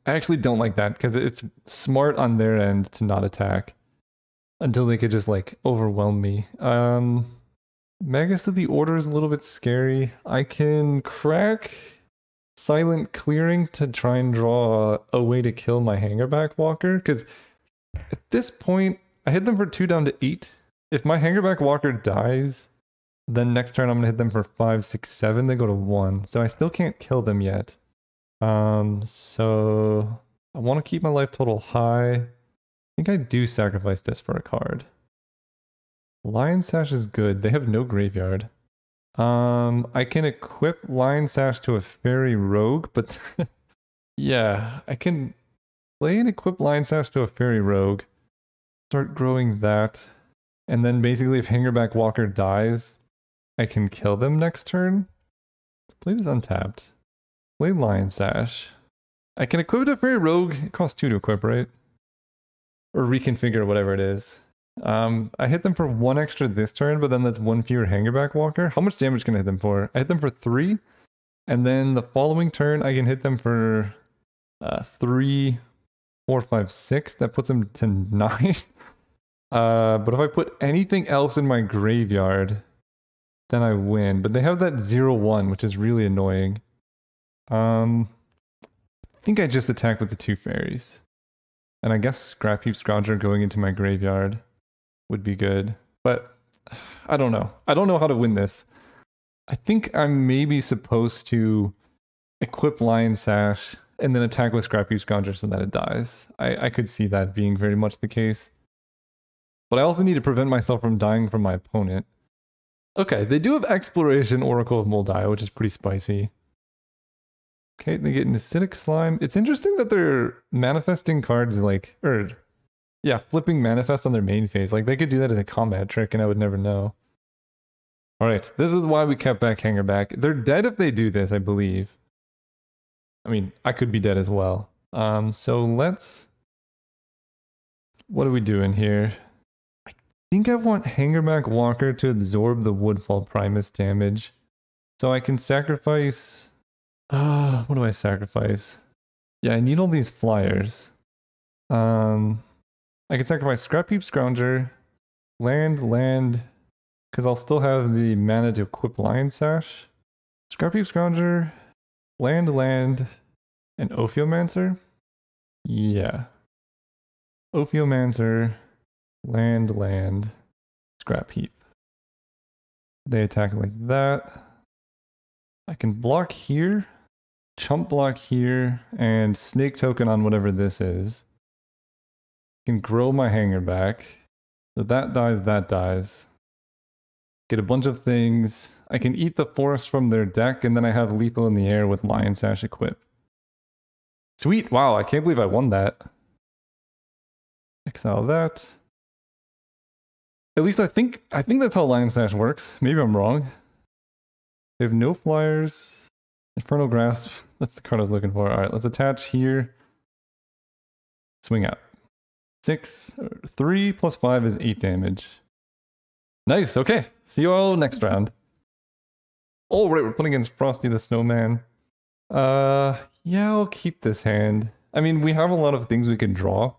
[SPEAKER 1] I actually don't like that because it's smart on their end to not attack until they could just like overwhelm me. Magus of the Order is a little bit scary. I can crack silent clearing to try and draw a way to kill my Hangerback Walker, because at this point, I hit them for 2 down to 8. If my Hangerback Walker dies, then next turn I'm gonna hit them for 5, 6, 7. They go to 1. So I still can't kill them yet. So I want to keep my life total high. I think I do sacrifice this for a card. Lion Sash is good. They have no graveyard. I can equip Lion Sash to a Fairy Rogue, but yeah, I can play and equip Lion Sash to a Fairy Rogue. Start growing that. And then basically if Hangerback Walker dies, I can kill them next turn. Let's play this untapped. Play Lion Sash. I can equip it to Fairy Rogue. It costs 2 to equip, right? Or reconfigure, whatever it is. I hit them for 1 extra this turn, but then that's 1 fewer Hangerback Walker. How much damage can I hit them for? I hit them for 3. And then the following turn, I can hit them for 3, 4, 5, 6. That puts them to 9. But if I put anything else in my graveyard, then I win. But they have that 0-1, which is really annoying. I think I just attack with the 2 fairies. And I guess Scrap Heap Scrounger going into my graveyard would be good. But I don't know. I don't know how to win this. I think I'm maybe supposed to equip Lion Sash and then attack with Scrap Heap Scrounger so that it dies. I could see that being very much the case. But I also need to prevent myself from dying from my opponent. Okay, they do have Exploration, Oracle of Moldiah, which is pretty spicy. Okay, they get an Acidic Slime. It's interesting that they're manifesting cards like, flipping manifest on their main phase. Like, they could do that as a combat trick and I would never know. Alright, this is why we kept back Hangerback. They're dead if they do this, I believe. I mean, I could be dead as well. So let's... What are we doing here? I think I want Hangerback Walker to absorb the Woodfall Primus damage. So I can sacrifice... what do I sacrifice? Yeah, I need all these flyers. I can sacrifice Scrap Heap Scrounger, land, because I'll still have the mana to equip Lion Sash. Scrap Heap Scrounger, land, and Ophiomancer. Yeah. Ophiomancer, land, Scrap Heap. They attack like that. I can block here, chump block here, and snake token on whatever this is. I can grow my Hangerback. So that dies. Get a bunch of things. I can eat the forest from their deck, and then I have lethal in the air with Lion Sash equip. Sweet, wow, I can't believe I won that. Exile that. At least I think that's how Lion Sash works. Maybe I'm wrong. They have no flyers. Infernal Grasp. That's the card I was looking for. Alright, let's attach here. Swing out. 3 plus 5 is 8 damage. Nice, okay. See you all next round. Oh, right, we're playing against Frosty the Snowman. Yeah, I'll keep this hand. I mean, we have a lot of things we can draw.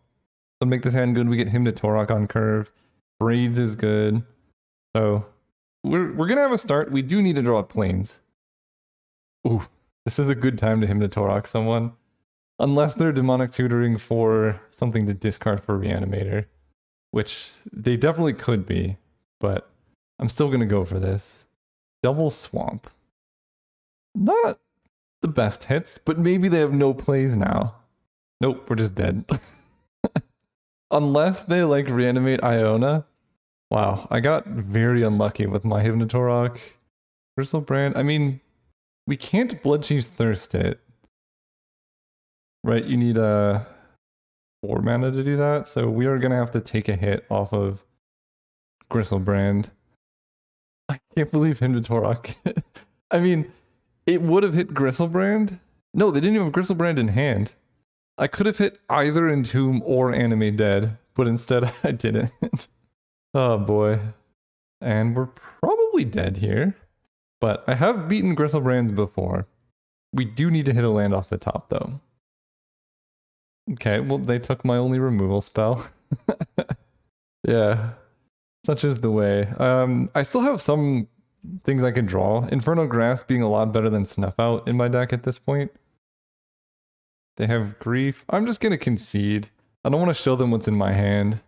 [SPEAKER 1] So make this hand good. We get him to Torok on curve. Braids is good. So we're gonna have a start. We do need to draw planes. Ooh, this is a good time to him to Torok someone. Unless they're demonic tutoring for something to discard for Reanimator. Which they definitely could be. But I'm still gonna go for this. Double Swamp. Not the best hits, but maybe they have no plays now. Nope, we're just dead. Unless they like reanimate Iona. Wow, I got very unlucky with my Hypnotorok. Bristlebrand. I mean, we can't Bloodchief's Thirst it. Right, you need 4 mana to do that, so we are gonna have to take a hit off of Gristlebrand. I can't believe Hypnotorok. I mean, it would have hit Gristlebrand. No, they didn't even have Gristlebrand in hand. I could have hit either Entomb or Animate Dead, but instead I didn't. Oh boy. And we're probably dead here. But I have beaten Gristlebrand's before. We do need to hit a land off the top though. Okay, well they took my only removal spell. Yeah. Such is the way. I still have some things I can draw. Infernal Grass being a lot better than Snuff Out in my deck at this point. They have Grief. I'm just gonna concede. I don't want to show them what's in my hand.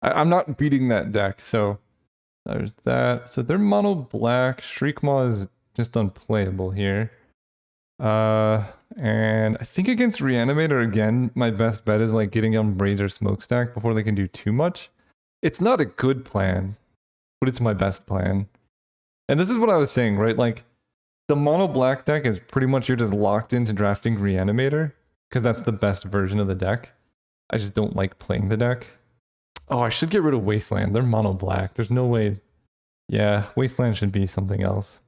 [SPEAKER 1] I'm not beating that deck, so there's that. So they're mono black. Shriekmaw is just unplayable here. And I think against Reanimator again, my best bet is like getting on Brazier Smokestack before they can do too much. It's not a good plan, but it's my best plan. And this is what I was saying, right? Like, the mono black deck is pretty much you're just locked into drafting Reanimator, because that's the best version of the deck. I just don't like playing the deck. Oh, I should get rid of Wasteland. They're mono black. There's no way. Yeah, Wasteland should be something else.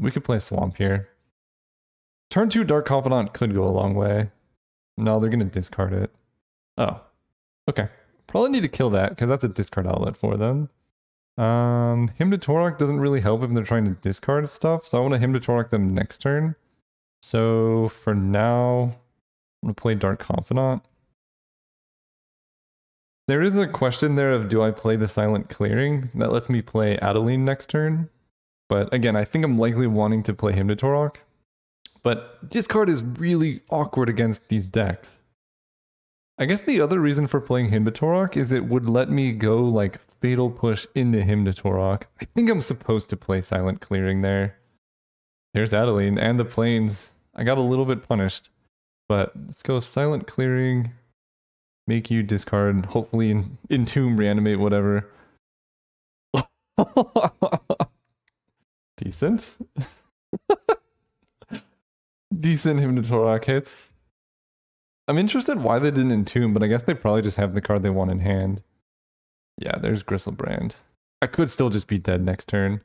[SPEAKER 1] We could play Swamp here. Turn 2 Dark Confidant could go a long way. No, they're going to discard it. Oh, okay. Probably need to kill that, because that's a discard outlet for them. Hymn to Torok doesn't really help if they're trying to discard stuff, so I want to Hymn to Torok them next turn. So for now, I'm going to play Dark Confidant. There is a question there of do I play the Silent Clearing? That lets me play Adeline next turn. But again, I think I'm likely wanting to play Hymn to Torok. But discard is really awkward against these decks. I guess the other reason for playing Hymn to Torok is it would let me go like Fatal Push into Hymn to Torok. I think I'm supposed to play Silent Clearing there. There's Adeline and the Plains. I got a little bit punished. But let's go Silent Clearing. Make you discard, hopefully entomb, reanimate, whatever. Decent. Decent Hymn to Torok hits. I'm interested why they didn't entomb, but I guess they probably just have the card they want in hand. Yeah, there's Gristlebrand. I could still just be dead next turn.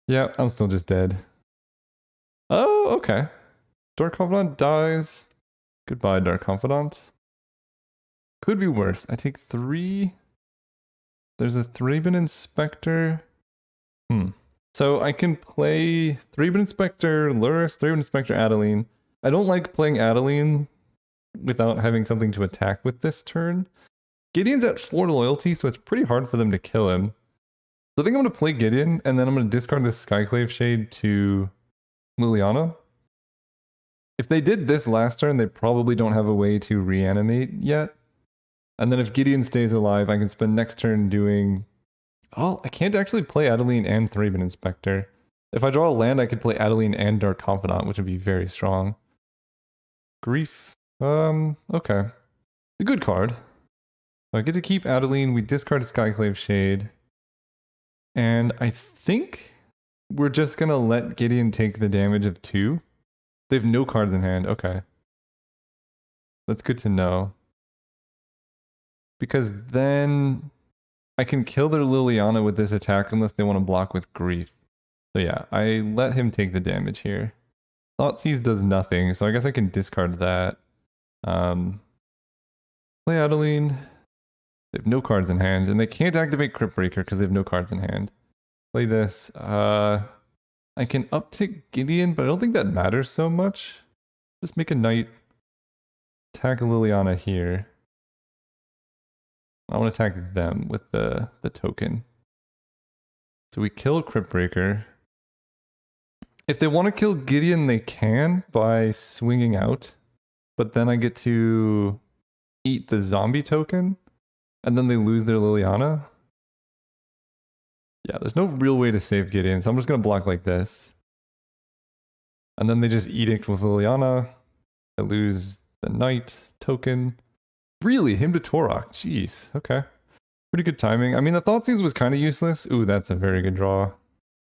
[SPEAKER 1] Yeah, I'm still just dead. Oh, okay. Dark Confidant dies. Goodbye, Dark Confidant. Could be worse. I take 3. There's a Thraben Inspector. So I can play Thraben Inspector, Lurrus, Thraben Inspector, Adeline. I don't like playing Adeline without having something to attack with this turn. Gideon's at 4 loyalty, so it's pretty hard for them to kill him. So I think I'm going to play Gideon, and then I'm going to discard this Skyclave Shade to Liliana. If they did this last turn, they probably don't have a way to reanimate yet. And then if Gideon stays alive, I can spend next turn doing... Oh, I can't actually play Adeline and Thraben Inspector. If I draw a land, I could play Adeline and Dark Confidant, which would be very strong. Grief. Okay. A good card. So I get to keep Adeline, we discard Skyclave Shade. And I think we're just gonna let Gideon take the damage of 2. They have no cards in hand, okay. That's good to know. Because then I can kill their Liliana with this attack unless they want to block with Grief. So yeah, I let him take the damage here. Thoughtseize does nothing, so I guess I can discard that. Play Adeline. They have no cards in hand, and they can't activate Cryptbreaker because they have no cards in hand. Play this. I can uptick Gideon, but I don't think that matters so much. Just make a knight. Attack Liliana here. I want to attack them with the token. So we kill Cryptbreaker. If they want to kill Gideon, they can by swinging out. But then I get to eat the zombie token. And then they lose their Liliana. Yeah, there's no real way to save Gideon, so I'm just going to block like this. And then they just edict with Liliana. I lose the knight token. Really? Hymn to Torok? Jeez, okay. Pretty good timing. I mean, the Thoughtseize was kind of useless. Ooh, that's a very good draw.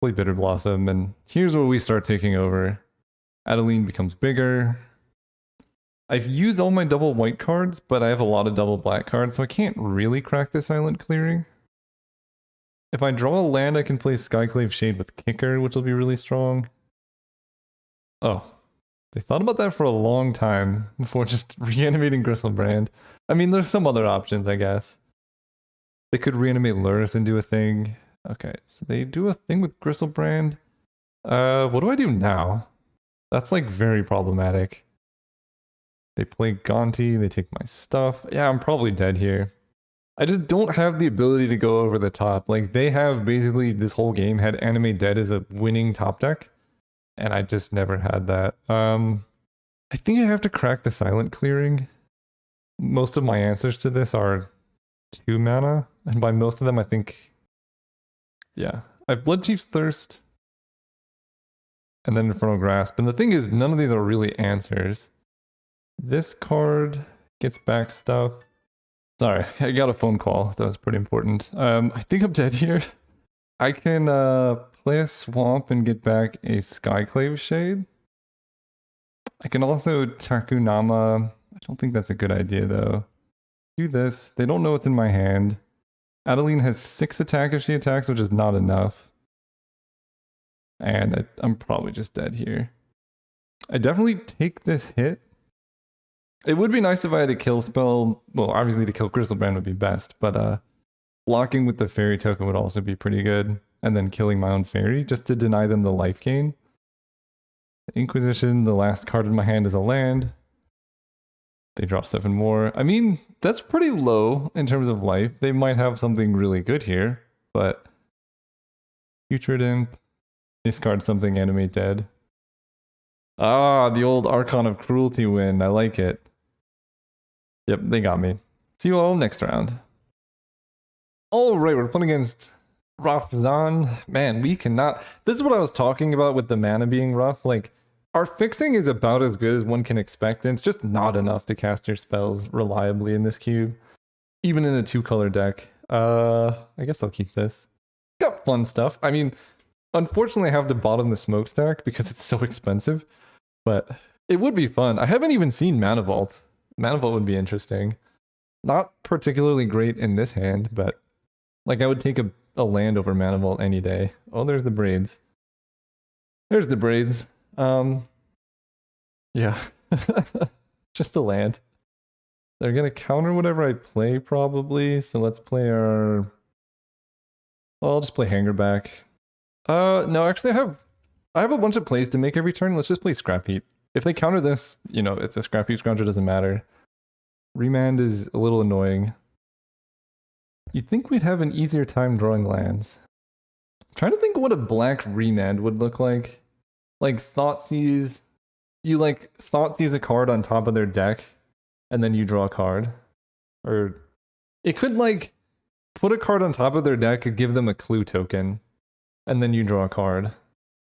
[SPEAKER 1] Play Bitter Blossom, and here's where we start taking over. Adeline becomes bigger. I've used all my double white cards, but I have a lot of double black cards, so I can't really crack the Silent Clearing. If I draw a land, I can play Skyclave Shade with Kicker, which will be really strong. Oh, they thought about that for a long time before just reanimating Gristlebrand. I mean, there's some other options, I guess. They could reanimate Lurrus and do a thing. Okay, so they do a thing with Gristlebrand. What do I do now? That's like very problematic. They play Gonti, they take my stuff. Yeah, I'm probably dead here. I just don't have the ability to go over the top. Like they have basically this whole game had Anime Dead as a winning top deck, and I just never had that. I think I have to crack the silent clearing. Most of my answers to this are 2 mana, and by most of them I think yeah. I have Blood Chief's Thirst and then Infernal Grasp. And the thing is, none of these are really answers. This card gets back stuff. Sorry, I got a phone call. That was pretty important. I think I'm dead here. I can play a Swamp and get back a Skyclave Shade. I can also Takunama. I don't think that's a good idea though. Do this. They don't know what's in my hand. Adeline has 6 attack if she attacks, which is not enough. And I'm probably just dead here. I definitely take this hit. It would be nice if I had a kill spell. Well, obviously to kill Crystal Brand would be best, but blocking with the fairy token would also be pretty good. And then killing my own fairy just to deny them the life gain. Inquisition, the last card in my hand is a land. They draw 7 more. I mean, that's pretty low in terms of life. They might have something really good here, but Putrid Imp. Discard something, Animate Dead. Ah, the old Archon of Cruelty win. I like it. Yep, they got me. See you all next round. Alright, we're playing against Rafzan. Man, we cannot... This is what I was talking about with the mana being rough. Like, our fixing is about as good as one can expect, and it's just not enough to cast your spells reliably in this cube. Even in a 2-color deck. I guess I'll keep this. Got fun stuff. I mean... Unfortunately, I have to bottom the smokestack because it's so expensive, but it would be fun. I haven't even seen Mana Vault. Mana Vault would be interesting. Not particularly great in this hand, but like I would take a land over Mana Vault any day. Oh, there's the braids. There's the braids. Yeah. Just a land. They're gonna counter whatever I play probably, so let's play our... Well, I'll just play Hangerback. No, actually I have a bunch of plays to make every turn. Let's just play Scrap Heap. If they counter this, you know, if the Scrap Heap Scrounger doesn't matter. Remand is a little annoying. You'd think we'd have an easier time drawing lands. I'm trying to think what a black Remand would look like. Like Thoughtseize, you like Thoughtseize a card on top of their deck, and then you draw a card. Or it could like put a card on top of their deck and give them a clue token. And then you draw a card.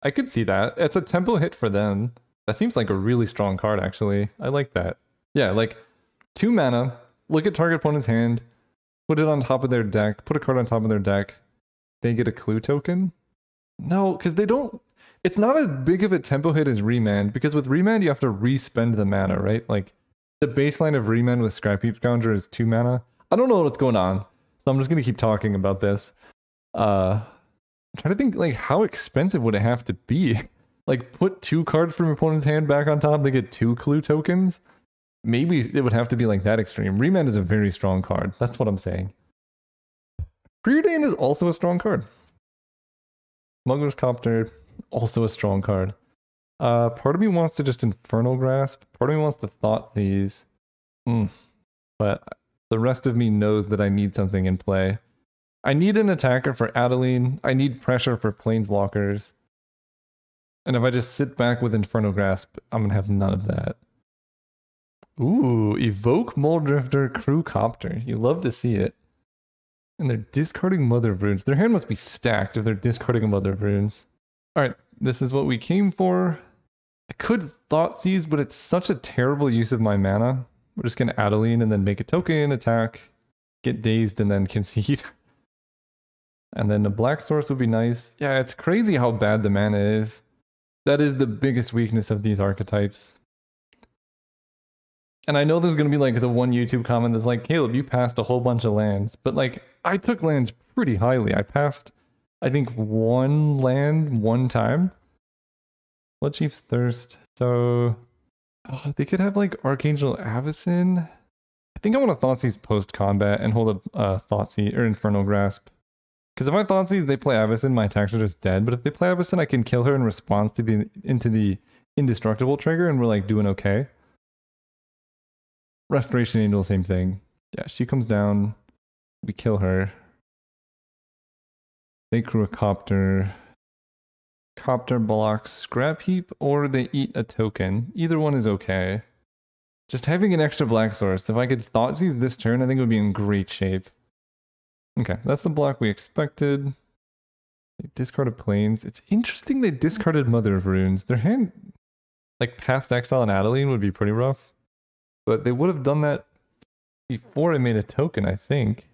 [SPEAKER 1] I could see that. It's a tempo hit for them. That seems like a really strong card, actually. I like that. Yeah, like 2 mana, look at target opponent's hand, put it on top of their deck, put a card on top of their deck, they get a clue token? No, because they don't... It's not as big of a tempo hit as Remand, because with Remand you have to re-spend the mana, right? Like, the baseline of Remand with Scrap Heap Scrounger is 2 mana. I don't know what's going on, so I'm just going to keep talking about this. I'm trying to think, like, how expensive would it have to be? Like, put 2 cards from your opponent's hand back on top, they get 2 clue tokens? Maybe it would have to be like that extreme. Remand is a very strong card. That's what I'm saying. Preordain is also a strong card. Smuggler's Copter, also a strong card. Part of me wants to just Infernal Grasp. Part of me wants to Thoughtseize. But the rest of me knows that I need something in play. I need an attacker for Adeline. I need pressure for Planeswalkers. And if I just sit back with Infernal Grasp, I'm going to have none of that. Ooh, Evoke Muldrifter Crew Copter. You love to see it. And they're discarding Mother of Runes. Their hand must be stacked if they're discarding a Mother of Runes. Alright, this is what we came for. I could Thoughtseize, but it's such a terrible use of my mana. We're just going to Adeline and then make a token, attack, get dazed, and then concede. And then the black source would be nice. Yeah, it's crazy how bad the mana is. That is the biggest weakness of these archetypes. And I know there's going to be like the one YouTube comment that's like, Caleb, you passed a whole bunch of lands. But like, I took lands pretty highly. I passed, I think, 1 land 1 time. Blood Chief's Thirst. So, they could have like Archangel Avacyn. I think I want to Thoughtseize post-combat and hold a Thoughtseize or Infernal Grasp. Because if I Thoughtseize, they play Avacyn, my attacks are just dead. But if they play Avacyn, I can kill her in response to the Indestructible trigger, and we're like doing okay. Restoration Angel, same thing. Yeah, she comes down. We kill her. They crew a copter. Copter blocks scrap heap, or they eat a token. Either one is okay. Just having an extra black source. If I could Thoughtseize this turn, I think it would be in great shape. Okay, that's the block we expected. They discarded planes. It's interesting they discarded Mother of Runes. Their hand, like past Exile and Adeline, would be pretty rough. But they would have done that before I made a token, I think.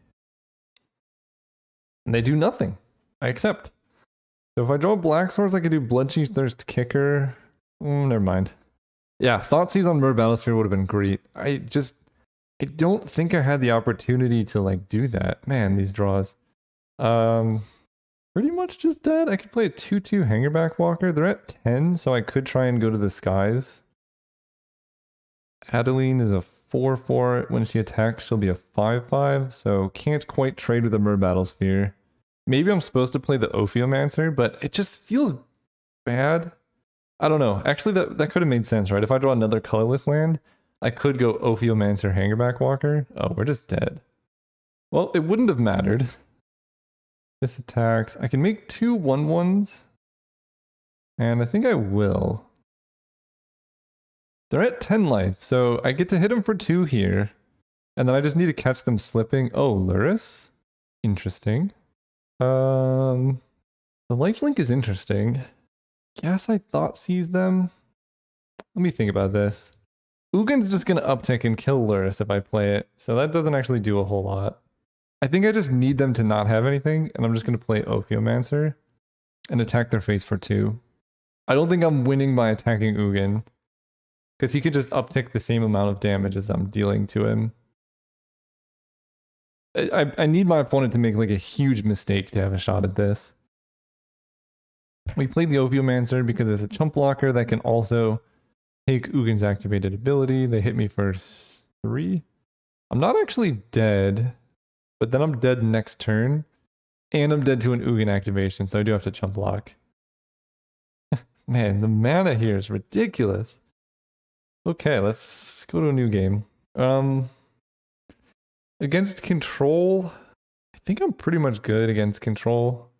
[SPEAKER 1] And they do nothing. I accept. So if I draw Black Source, I could do Bloodchief's Thirst Kicker. Never mind. Yeah, Thoughtseize on Mer Battlesphere would have been great. I don't think I had the opportunity to like do that. Man, these draws. Pretty much just dead. I could play a 2/2 Hangerback Walker. They're at 10, so I could try and go to the skies. Adeline is a 4/4. When she attacks, she'll be a 5/5, so can't quite trade with a Mer Battlesphere. Maybe I'm supposed to play the Ophiomancer, but it just feels bad. I don't know. Actually, that could have made sense, right? If I draw another colorless land, I could go Ophiomancer Hangerback Walker. Oh, we're just dead. Well, it wouldn't have mattered. This attacks. I can make 2 1/1s. And I think I will. They're at 10 life, so I get to hit them for 2 here. And then I just need to catch them slipping. Oh, Luris? Interesting. The lifelink is interesting. Guess I Thoughtseize them. Let me think about this. Ugin's just gonna uptick and kill Luris if I play it, so that doesn't actually do a whole lot. I think I just need them to not have anything, and I'm just gonna play Ophiomancer and attack their face for 2. I don't think I'm winning by attacking Ugin, because he could just uptick the same amount of damage as I'm dealing to him. I need my opponent to make like a huge mistake to have a shot at this. We played the Ophiomancer because it's a chump blocker that can also take Ugin's activated ability. They hit me for 3. I'm not actually dead, but then I'm dead next turn, and I'm dead to an Ugin activation, so I do have to chump block. Man, the mana here is ridiculous. Okay, let's go to a new game. Against control, I think I'm pretty much good against control.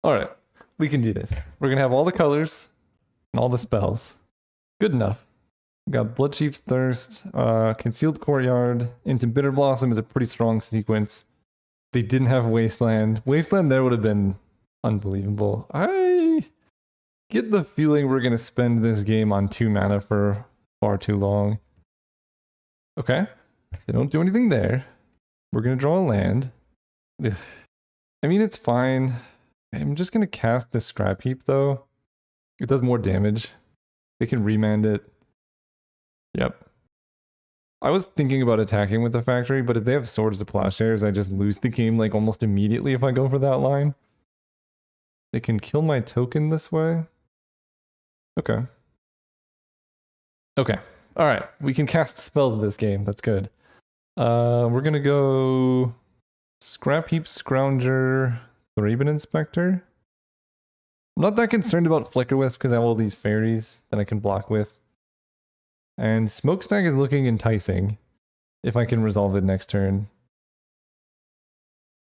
[SPEAKER 1] Alright, we can do this. We're gonna have all the colors and all the spells. Good enough. We got Bloodchief's Thirst, Concealed Courtyard, into Bitter Blossom is a pretty strong sequence. They didn't have Wasteland. Wasteland there would have been unbelievable. I get the feeling we're gonna spend this game on 2 mana for far too long. Okay. They don't do anything there. We're gonna draw a land. Ugh. I mean, it's fine. I'm just gonna cast this Scrap Heap though. It does more damage. They can remand it. Yep. I was thinking about attacking with the factory, but if they have Swords to Plowshares, I just lose the game like almost immediately if I go for that line. They can kill my token this way. Okay. Okay. Alright. We can cast spells this game. That's good. We're gonna go Scrap Heap, Scrounger, Thraben Inspector. I'm not that concerned about Flicker Wisp because I have all these fairies that I can block with. And Smokestack is looking enticing if I can resolve it next turn.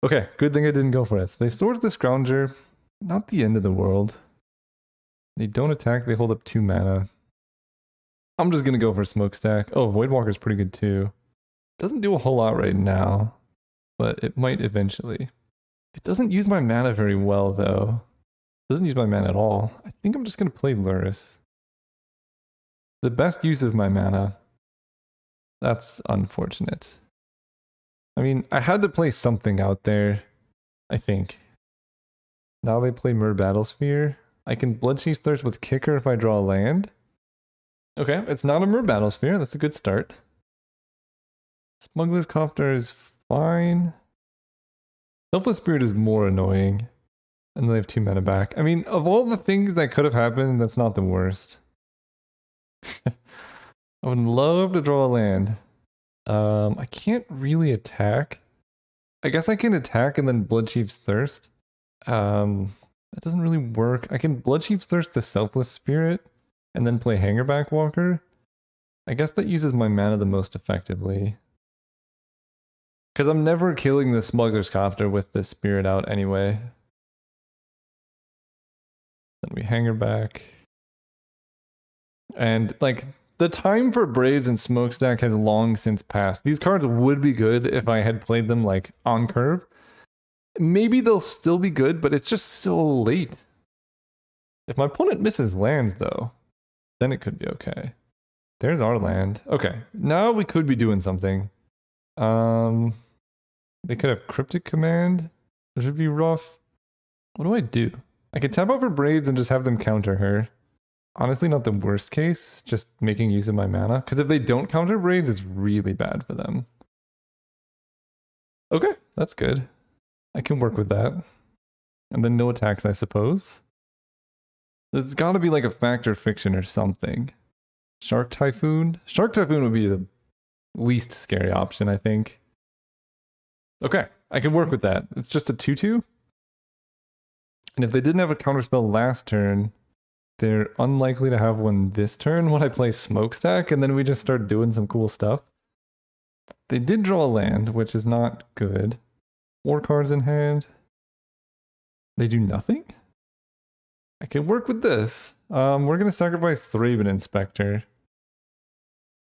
[SPEAKER 1] Okay, good thing I didn't go for it. So they Swords the Scrounger. Not the end of the world. They don't attack, they hold up 2 mana. I'm just gonna go for Smokestack. Oh, Voidwalker's pretty good too. Doesn't do a whole lot right now, but it might eventually. It doesn't use my mana very well though. It doesn't use my mana at all. I think I'm just gonna play Luris. The best use of my mana. That's unfortunate. I mean, I had to play something out there, I think. Now they play Mer Battlesphere. I can Bloodchief's Thirst with Kicker if I draw a land. Okay, it's not a Mer Battlesphere. That's a good start. Smuggler's Copter is fine. Selfless Spirit is more annoying. And they have 2 mana back. I mean, of all the things that could have happened, that's not the worst. I would love to draw a land. I can't really attack. I guess I can attack and then Bloodchief's Thirst. That doesn't really work. I can Bloodchief's Thirst the Selfless Spirit and then play Hangerback Walker. I guess that uses my mana the most effectively. Because I'm never killing the Smuggler's Copter with the Spirit out anyway. Then we hang her back. And, like, the time for Braids and Smokestack has long since passed. These cards would be good if I had played them, like, on curve. Maybe they'll still be good, but it's just so late. If my opponent misses lands, though, then it could be okay. There's our land. Okay, now we could be doing something. They could have Cryptic Command, which would be rough. What do I do? I could tap over Braids and just have them counter her. Honestly, not the worst case, just making use of my mana. Because if they don't counter Braids, it's really bad for them. Okay, that's good. I can work with that. And then no attacks, I suppose. There's got to be like a Factor Fiction or something. Shark Typhoon? Shark Typhoon would be the least scary option, I think. Okay, I can work with that. It's just a 2/2. And if they didn't have a counterspell last turn, they're unlikely to have one this turn when I play Smokestack, and then we just start doing some cool stuff. They did draw a land, which is not good. 4 cards in hand. They do nothing? I can work with this. We're going to sacrifice Thraben Inspector.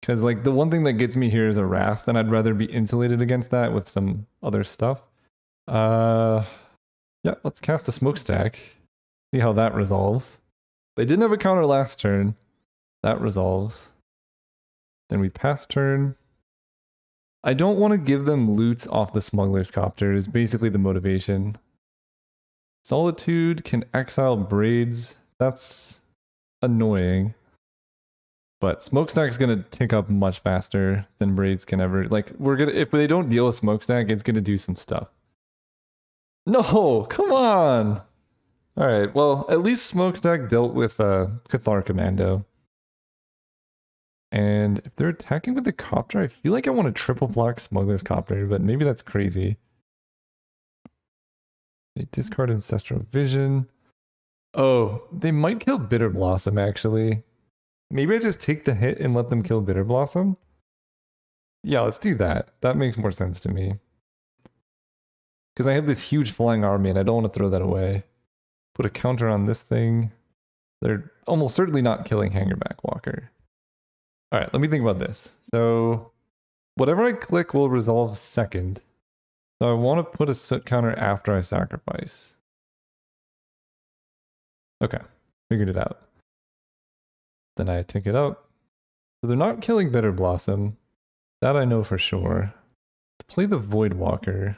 [SPEAKER 1] Because, like, the one thing that gets me here is a Wrath, and I'd rather be insulated against that with some other stuff. Yeah, let's cast a Smokestack. See how that resolves. They didn't have a counter last turn. That resolves. Then we pass turn. I don't want to give them loot off the Smuggler's Copter is basically the motivation. Solitude can exile Braids. That's annoying. But Smokestack's gonna tick up much faster than Braids can ever. Like, we're gonna, if they don't deal with Smokestack, it's gonna do some stuff. No, come on. All right, well, at least Smokestack dealt with Cathar Commando. And if they're attacking with the Copter, I feel like I want to triple block Smuggler's Copter, but maybe that's crazy. They discard Ancestral Vision. Oh, they might kill Bitter Blossom, actually. Maybe I just take the hit and let them kill Bitter Blossom? Yeah, let's do that. That makes more sense to me. Because I have this huge flying army and I don't want to throw that away. Put a counter on this thing. They're almost certainly not killing Hangerback Walker. Alright, let me think about this. So, whatever I click will resolve second. So I want to put a soot counter after I sacrifice. Okay, figured it out. Then I tick it up. So they're not killing Bitter Blossom. That I know for sure. Let's play the Void Walker.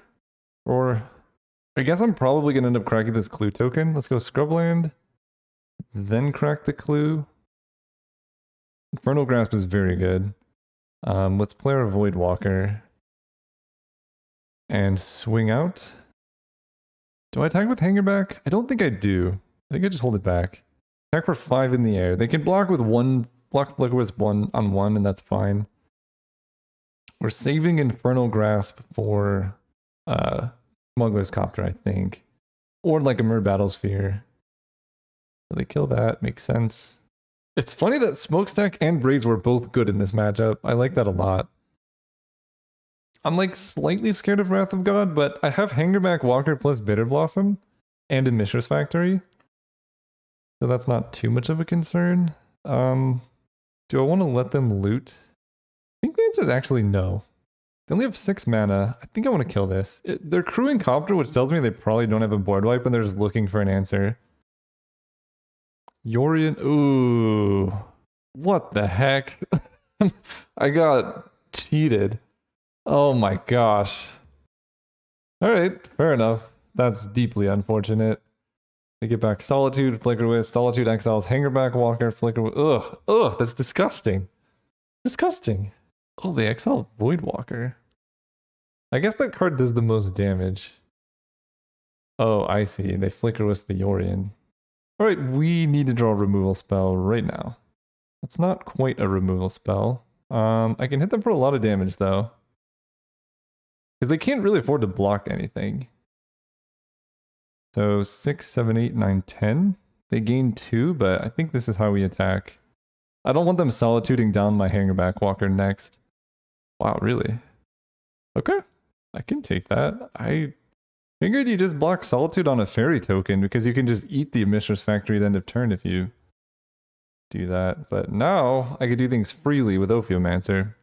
[SPEAKER 1] Or, I guess I'm probably going to end up cracking this Clue token. Let's go Scrubland. Then crack the Clue. Infernal Grasp is very good. Let's play our Void Walker. And swing out. Do I attack with Hangerback? I don't think I do. I think I just hold it back. Attack for 5 in the air. They can block with flicker with 1 on 1, and that's fine. We're saving Infernal Grasp for Smuggler's Copter, I think. Or like a Myr Battlesphere. So they kill that, makes sense. It's funny that Smokestack and Braids were both good in this matchup. I like that a lot. I'm like slightly scared of Wrath of God, but I have Hangerback Walker plus Bitter Blossom and a Mishra's Factory. So that's not too much of a concern. Do I want to let them loot? I think the answer is actually no. They only have 6 mana. I think I want to kill this. They're crewing Copter, which tells me they probably don't have a board wipe and they're just looking for an answer. Yorion. Ooh. What the heck? I got cheated. Oh my gosh. Alright, fair enough. That's deeply unfortunate. They get back Solitude, Flicker Wisp, Solitude exiles, Hangerback Walker, Flicker Wisp. Ugh, that's disgusting. Disgusting. Oh, they exile Void Walker. I guess that card does the most damage. Oh, I see. They Flicker Wisp the Yorion. Alright, we need to draw a removal spell right now. That's not quite a removal spell. I can hit them for a lot of damage though. Because they can't really afford to block anything. So 6, 7, 8, 9, 10. They gain 2, but I think this is how we attack. I don't want them solituding down my Hangerback Walker next. Wow, really? Okay. I can take that. I figured you just block Solitude on a fairy token because you can just eat the Mishra's Factory at end of turn if you do that. But now I could do things freely with Ophiomancer.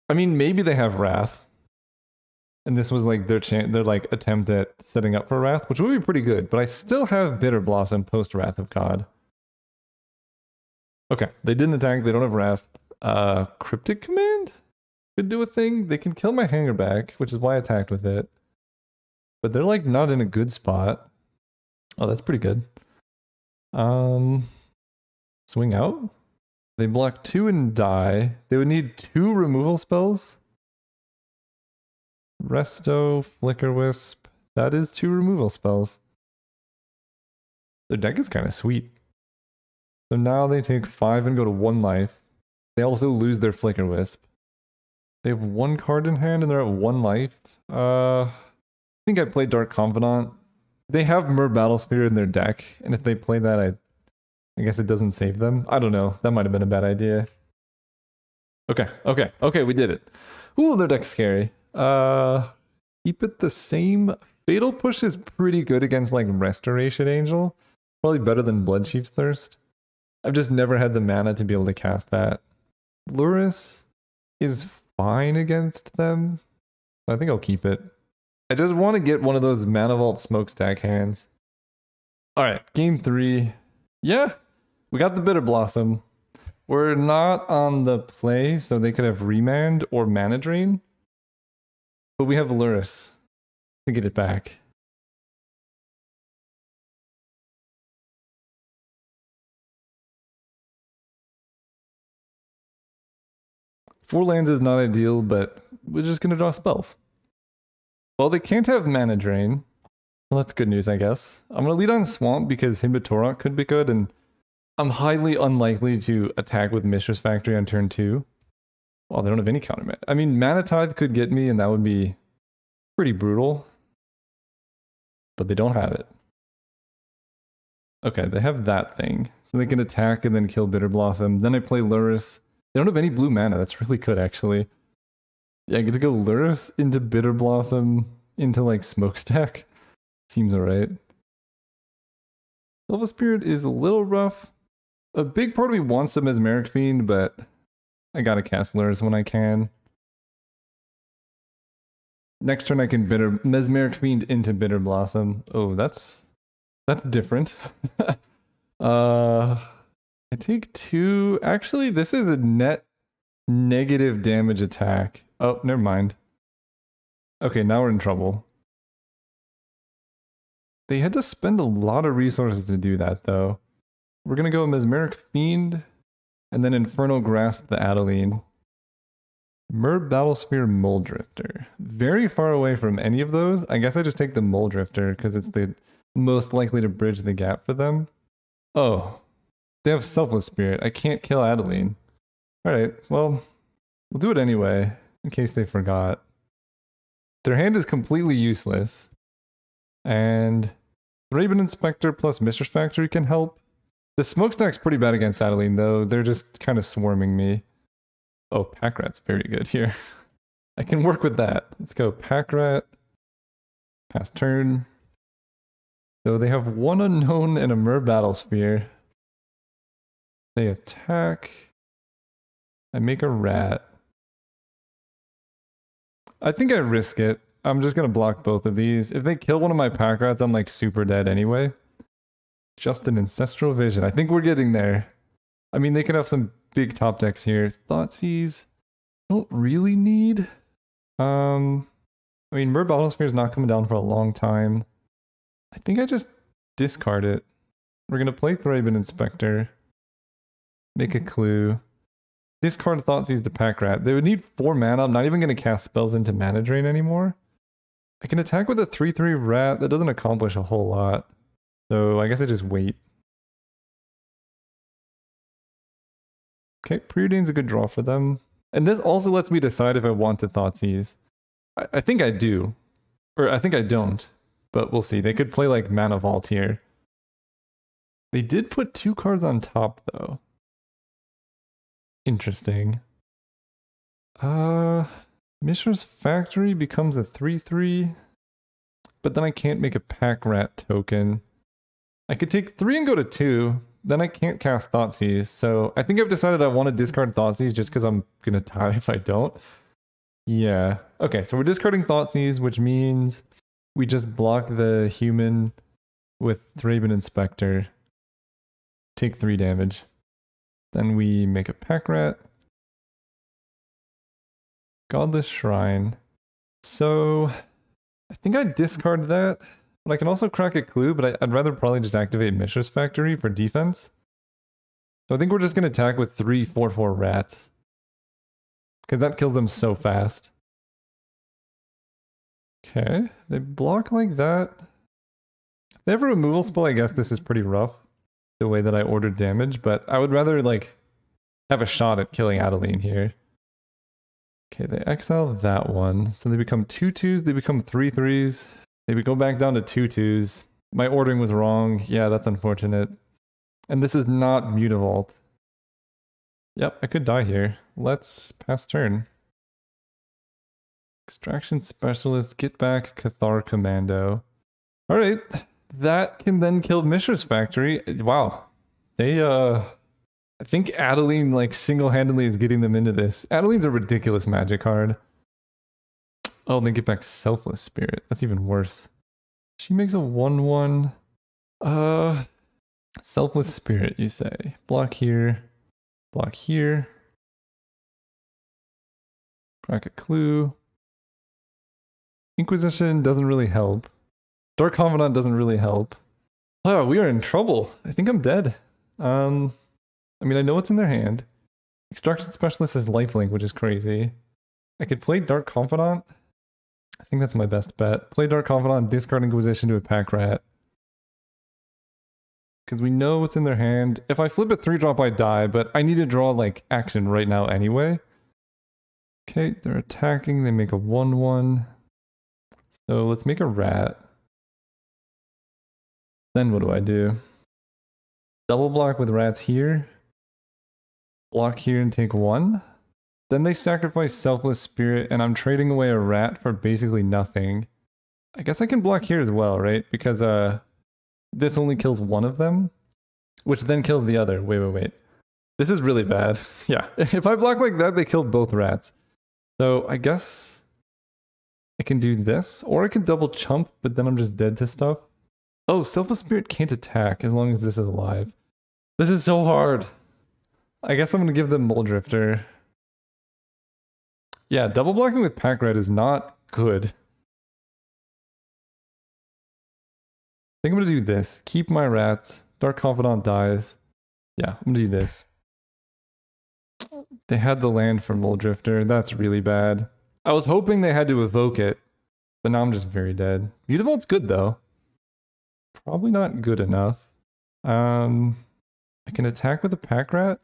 [SPEAKER 1] I mean, maybe they have Wrath. And this was like their like attempt at setting up for Wrath, which would be pretty good. But I still have Bitter Blossom post Wrath of God. Okay, they didn't attack. They don't have Wrath. Cryptic Command could do a thing. They can kill my hanger back, which is why I attacked with it. But they're like not in a good spot. Oh, that's pretty good. Swing out. They block 2 and die. They would need 2 removal spells. Resto, Flicker Wisp. That is 2 removal spells. Their deck is kind of sweet. So now they take 5 and go to 1 life. They also lose their Flicker Wisp. They have 1 card in hand and they're at 1 life. I think I played Dark Confidant. They have Mer Battlesphere in their deck, and if they play that, I guess it doesn't save them. I don't know. That might have been a bad idea. Okay, we did it. Ooh, their deck's scary. Keep it the same. Fatal Push is pretty good against like Restoration Angel. Probably better than Bloodchief's Thirst. I've just never had the mana to be able to cast that. Luris is fine against them. I think I'll keep it. I just want to get one of those Mana Vault Smokestack hands. Alright, game 3. Yeah, we got the Bitter Blossom. We're not on the play, so they could have Remand or Mana Drain. But we have Luris to get it back. Four lands is not ideal, but we're just going to draw spells. Well, they can't have Mana Drain. Well, that's good news, I guess. I'm going to lead on Swamp because Himbatorok could be good, and I'm highly unlikely to attack with Mishra's Factory on turn 2. Well, they don't have any counter. I mean, Mana Tithe could get me, and that would be pretty brutal. But they don't have it. Okay, they have that thing. So they can attack and then kill Bitter Blossom. Then I play Luris. They don't have any blue mana. That's really good, actually. Yeah, I get to go Luris into Bitter Blossom into, like, Smokestack. Seems alright. Lava Spirit is a little rough. A big part of me wants a Mesmeric Fiend, but I gotta cast Luris when I can. Next turn I can Mesmeric Fiend into Bitter Blossom. Oh, that's different. I take 2. Actually, this is a net negative damage attack. Oh, never mind. Okay, now we're in trouble. They had to spend a lot of resources to do that, though. We're gonna go Mesmeric Fiend, and then Infernal Grasp the Adeline. Mer Battlesphere Moldrifter. Very far away from any of those. I guess I just take the Moldrifter, because it's the most likely to bridge the gap for them. Oh, they have Selfless Spirit. I can't kill Adeline. Alright, well, we'll do it anyway, in case they forgot. Their hand is completely useless. And Thraben Inspector plus Mishra's Factory can help. The Smokestack's pretty bad against Adeline, though. They're just kind of swarming me. Oh, Pack Rat's very good here. I can work with that. Let's go Pack Rat. Pass turn. So they have 1 unknown and a Mer Battlesphere. They attack. I make a rat. I think I risk it. I'm just gonna block both of these. If they kill one of my Pack Rats, I'm like super dead anyway. Just an Ancestral Vision. I think we're getting there. I mean, they could have some big top decks here. Thoughtseize. Don't really need. I mean, Mer Battlesphere is not coming down for a long time. I think I just discard it. We're gonna play Thraben Inspector. Make a clue. Discard Thoughtseize to Pack Rat. They would need 4 mana. I'm not even gonna cast spells into Mana Drain anymore. I can attack with a 3/3 rat. That doesn't accomplish a whole lot. So I guess I just wait. Okay, Preordain's a good draw for them. And this also lets me decide if I want to Thoughtseize. I think I do. Or I think I don't. But we'll see. They could play like Mana Vault here. They did put 2 cards on top though. Interesting. Mishra's Factory becomes a 3/3, but then I can't make a pack rat token. I could take 3 and go to 2, then I can't cast Thoughtseize. So I think I've decided I want to discard Thoughtseize just because I'm gonna die if I don't. Yeah. Okay, so we're discarding Thoughtseize, which means we just block the human with Thraben Inspector. Take 3 damage. Then we make a pack rat. Godless Shrine. So I think I discard that, but I can also crack a clue, but I'd rather probably just activate Mishra's Factory for defense. So I think we're just going to attack with 3 4/4 rats. Because that kills them so fast. Okay, they block like that. If they have a removal spell, I guess this is pretty rough, the way that I ordered damage, but I would rather, like, have a shot at killing Adeline here. Okay, they exile that one. So they become 2/2s, they become 3/3s. They go back down to 2/2s. My ordering was wrong. Yeah, that's unfortunate. And this is not Mutavault. Yep, I could die here. Let's pass turn. Extraction Specialist, get back Cathar Commando. Alright, that can then kill Mishra's Factory. Wow. They, I think Adeline, like, single-handedly is getting them into this. Adeline's a ridiculous magic card. Oh, they get back Selfless Spirit. That's even worse. She makes a 1/1. Selfless Spirit, you say. Block here. Block here. Crack a clue. Inquisition doesn't really help. Dark Confidant doesn't really help. Oh, we are in trouble. I think I'm dead. I mean, I know what's in their hand. Extraction Specialist has lifelink, which is crazy. I could play Dark Confidant. I think that's my best bet. Play Dark Confidant, discard Inquisition to a pack rat. Because we know what's in their hand. If I flip a 3-drop, I die, but I need to draw, like, action right now anyway. Okay, they're attacking. They make a 1/1. So let's make a rat. Then what do I do? Double block with rats here. Block here and take 1. Then they sacrifice Selfless Spirit, and I'm trading away a rat for basically nothing. I guess I can block here as well, right? Because this only kills one of them, which then kills the other. Wait. This is really bad. Yeah, if I block like that, they kill both rats. So I guess I can do this, or I can double chump, but then I'm just dead to stuff. Oh, Selfless Spirit can't attack as long as this is alive. This is so hard. I guess I'm going to give them Mole Drifter. Yeah, double blocking with pack rat is not good. I think I'm going to do this. Keep my rats. Dark Confidant dies. Yeah, I'm going to do this. They had the land for Mole Drifter. That's really bad. I was hoping they had to evoke it, but now I'm just very dead. Mutavault's good, though. Probably not good enough. I can attack with a pack rat.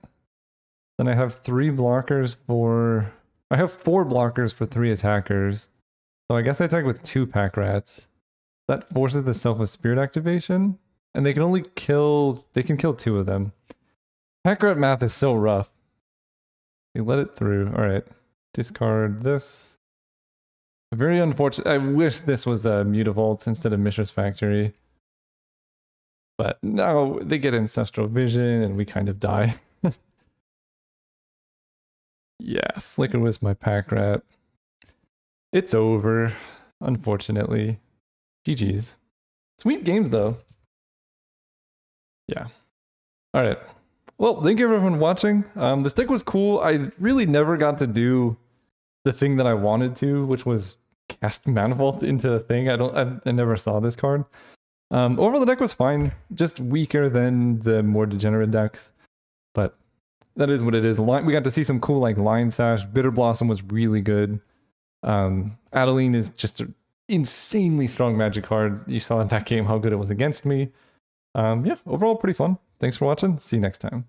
[SPEAKER 1] Then I have 3 blockers for... I have 4 blockers for 3 attackers. So I guess I attack with 2 pack rats. That forces the Selfless Spirit activation. And they can only kill... They can kill 2 of them. Pack rat math is so rough. They let it through. Alright. Discard this. Very unfortunate. I wish this was a Mutavault instead of Mishra's Factory. But no, they get Ancestral Vision and we kind of die. Yeah, Flicker was my pack rat. It's over, unfortunately. GG's. Sweet games, though. Yeah. Alright. Well, thank you everyone for watching. This deck was cool. I really never got to do the thing that I wanted to, which was cast Manifold into a thing. I never saw this card. Overall, the deck was fine. Just weaker than the more degenerate decks. But that is what it is. We got to see some cool, like, Lion Sash. Bitter Blossom was really good. Adeline is just an insanely strong magic card. You saw in that game how good it was against me. Yeah, overall, pretty fun. Thanks for watching. See you next time.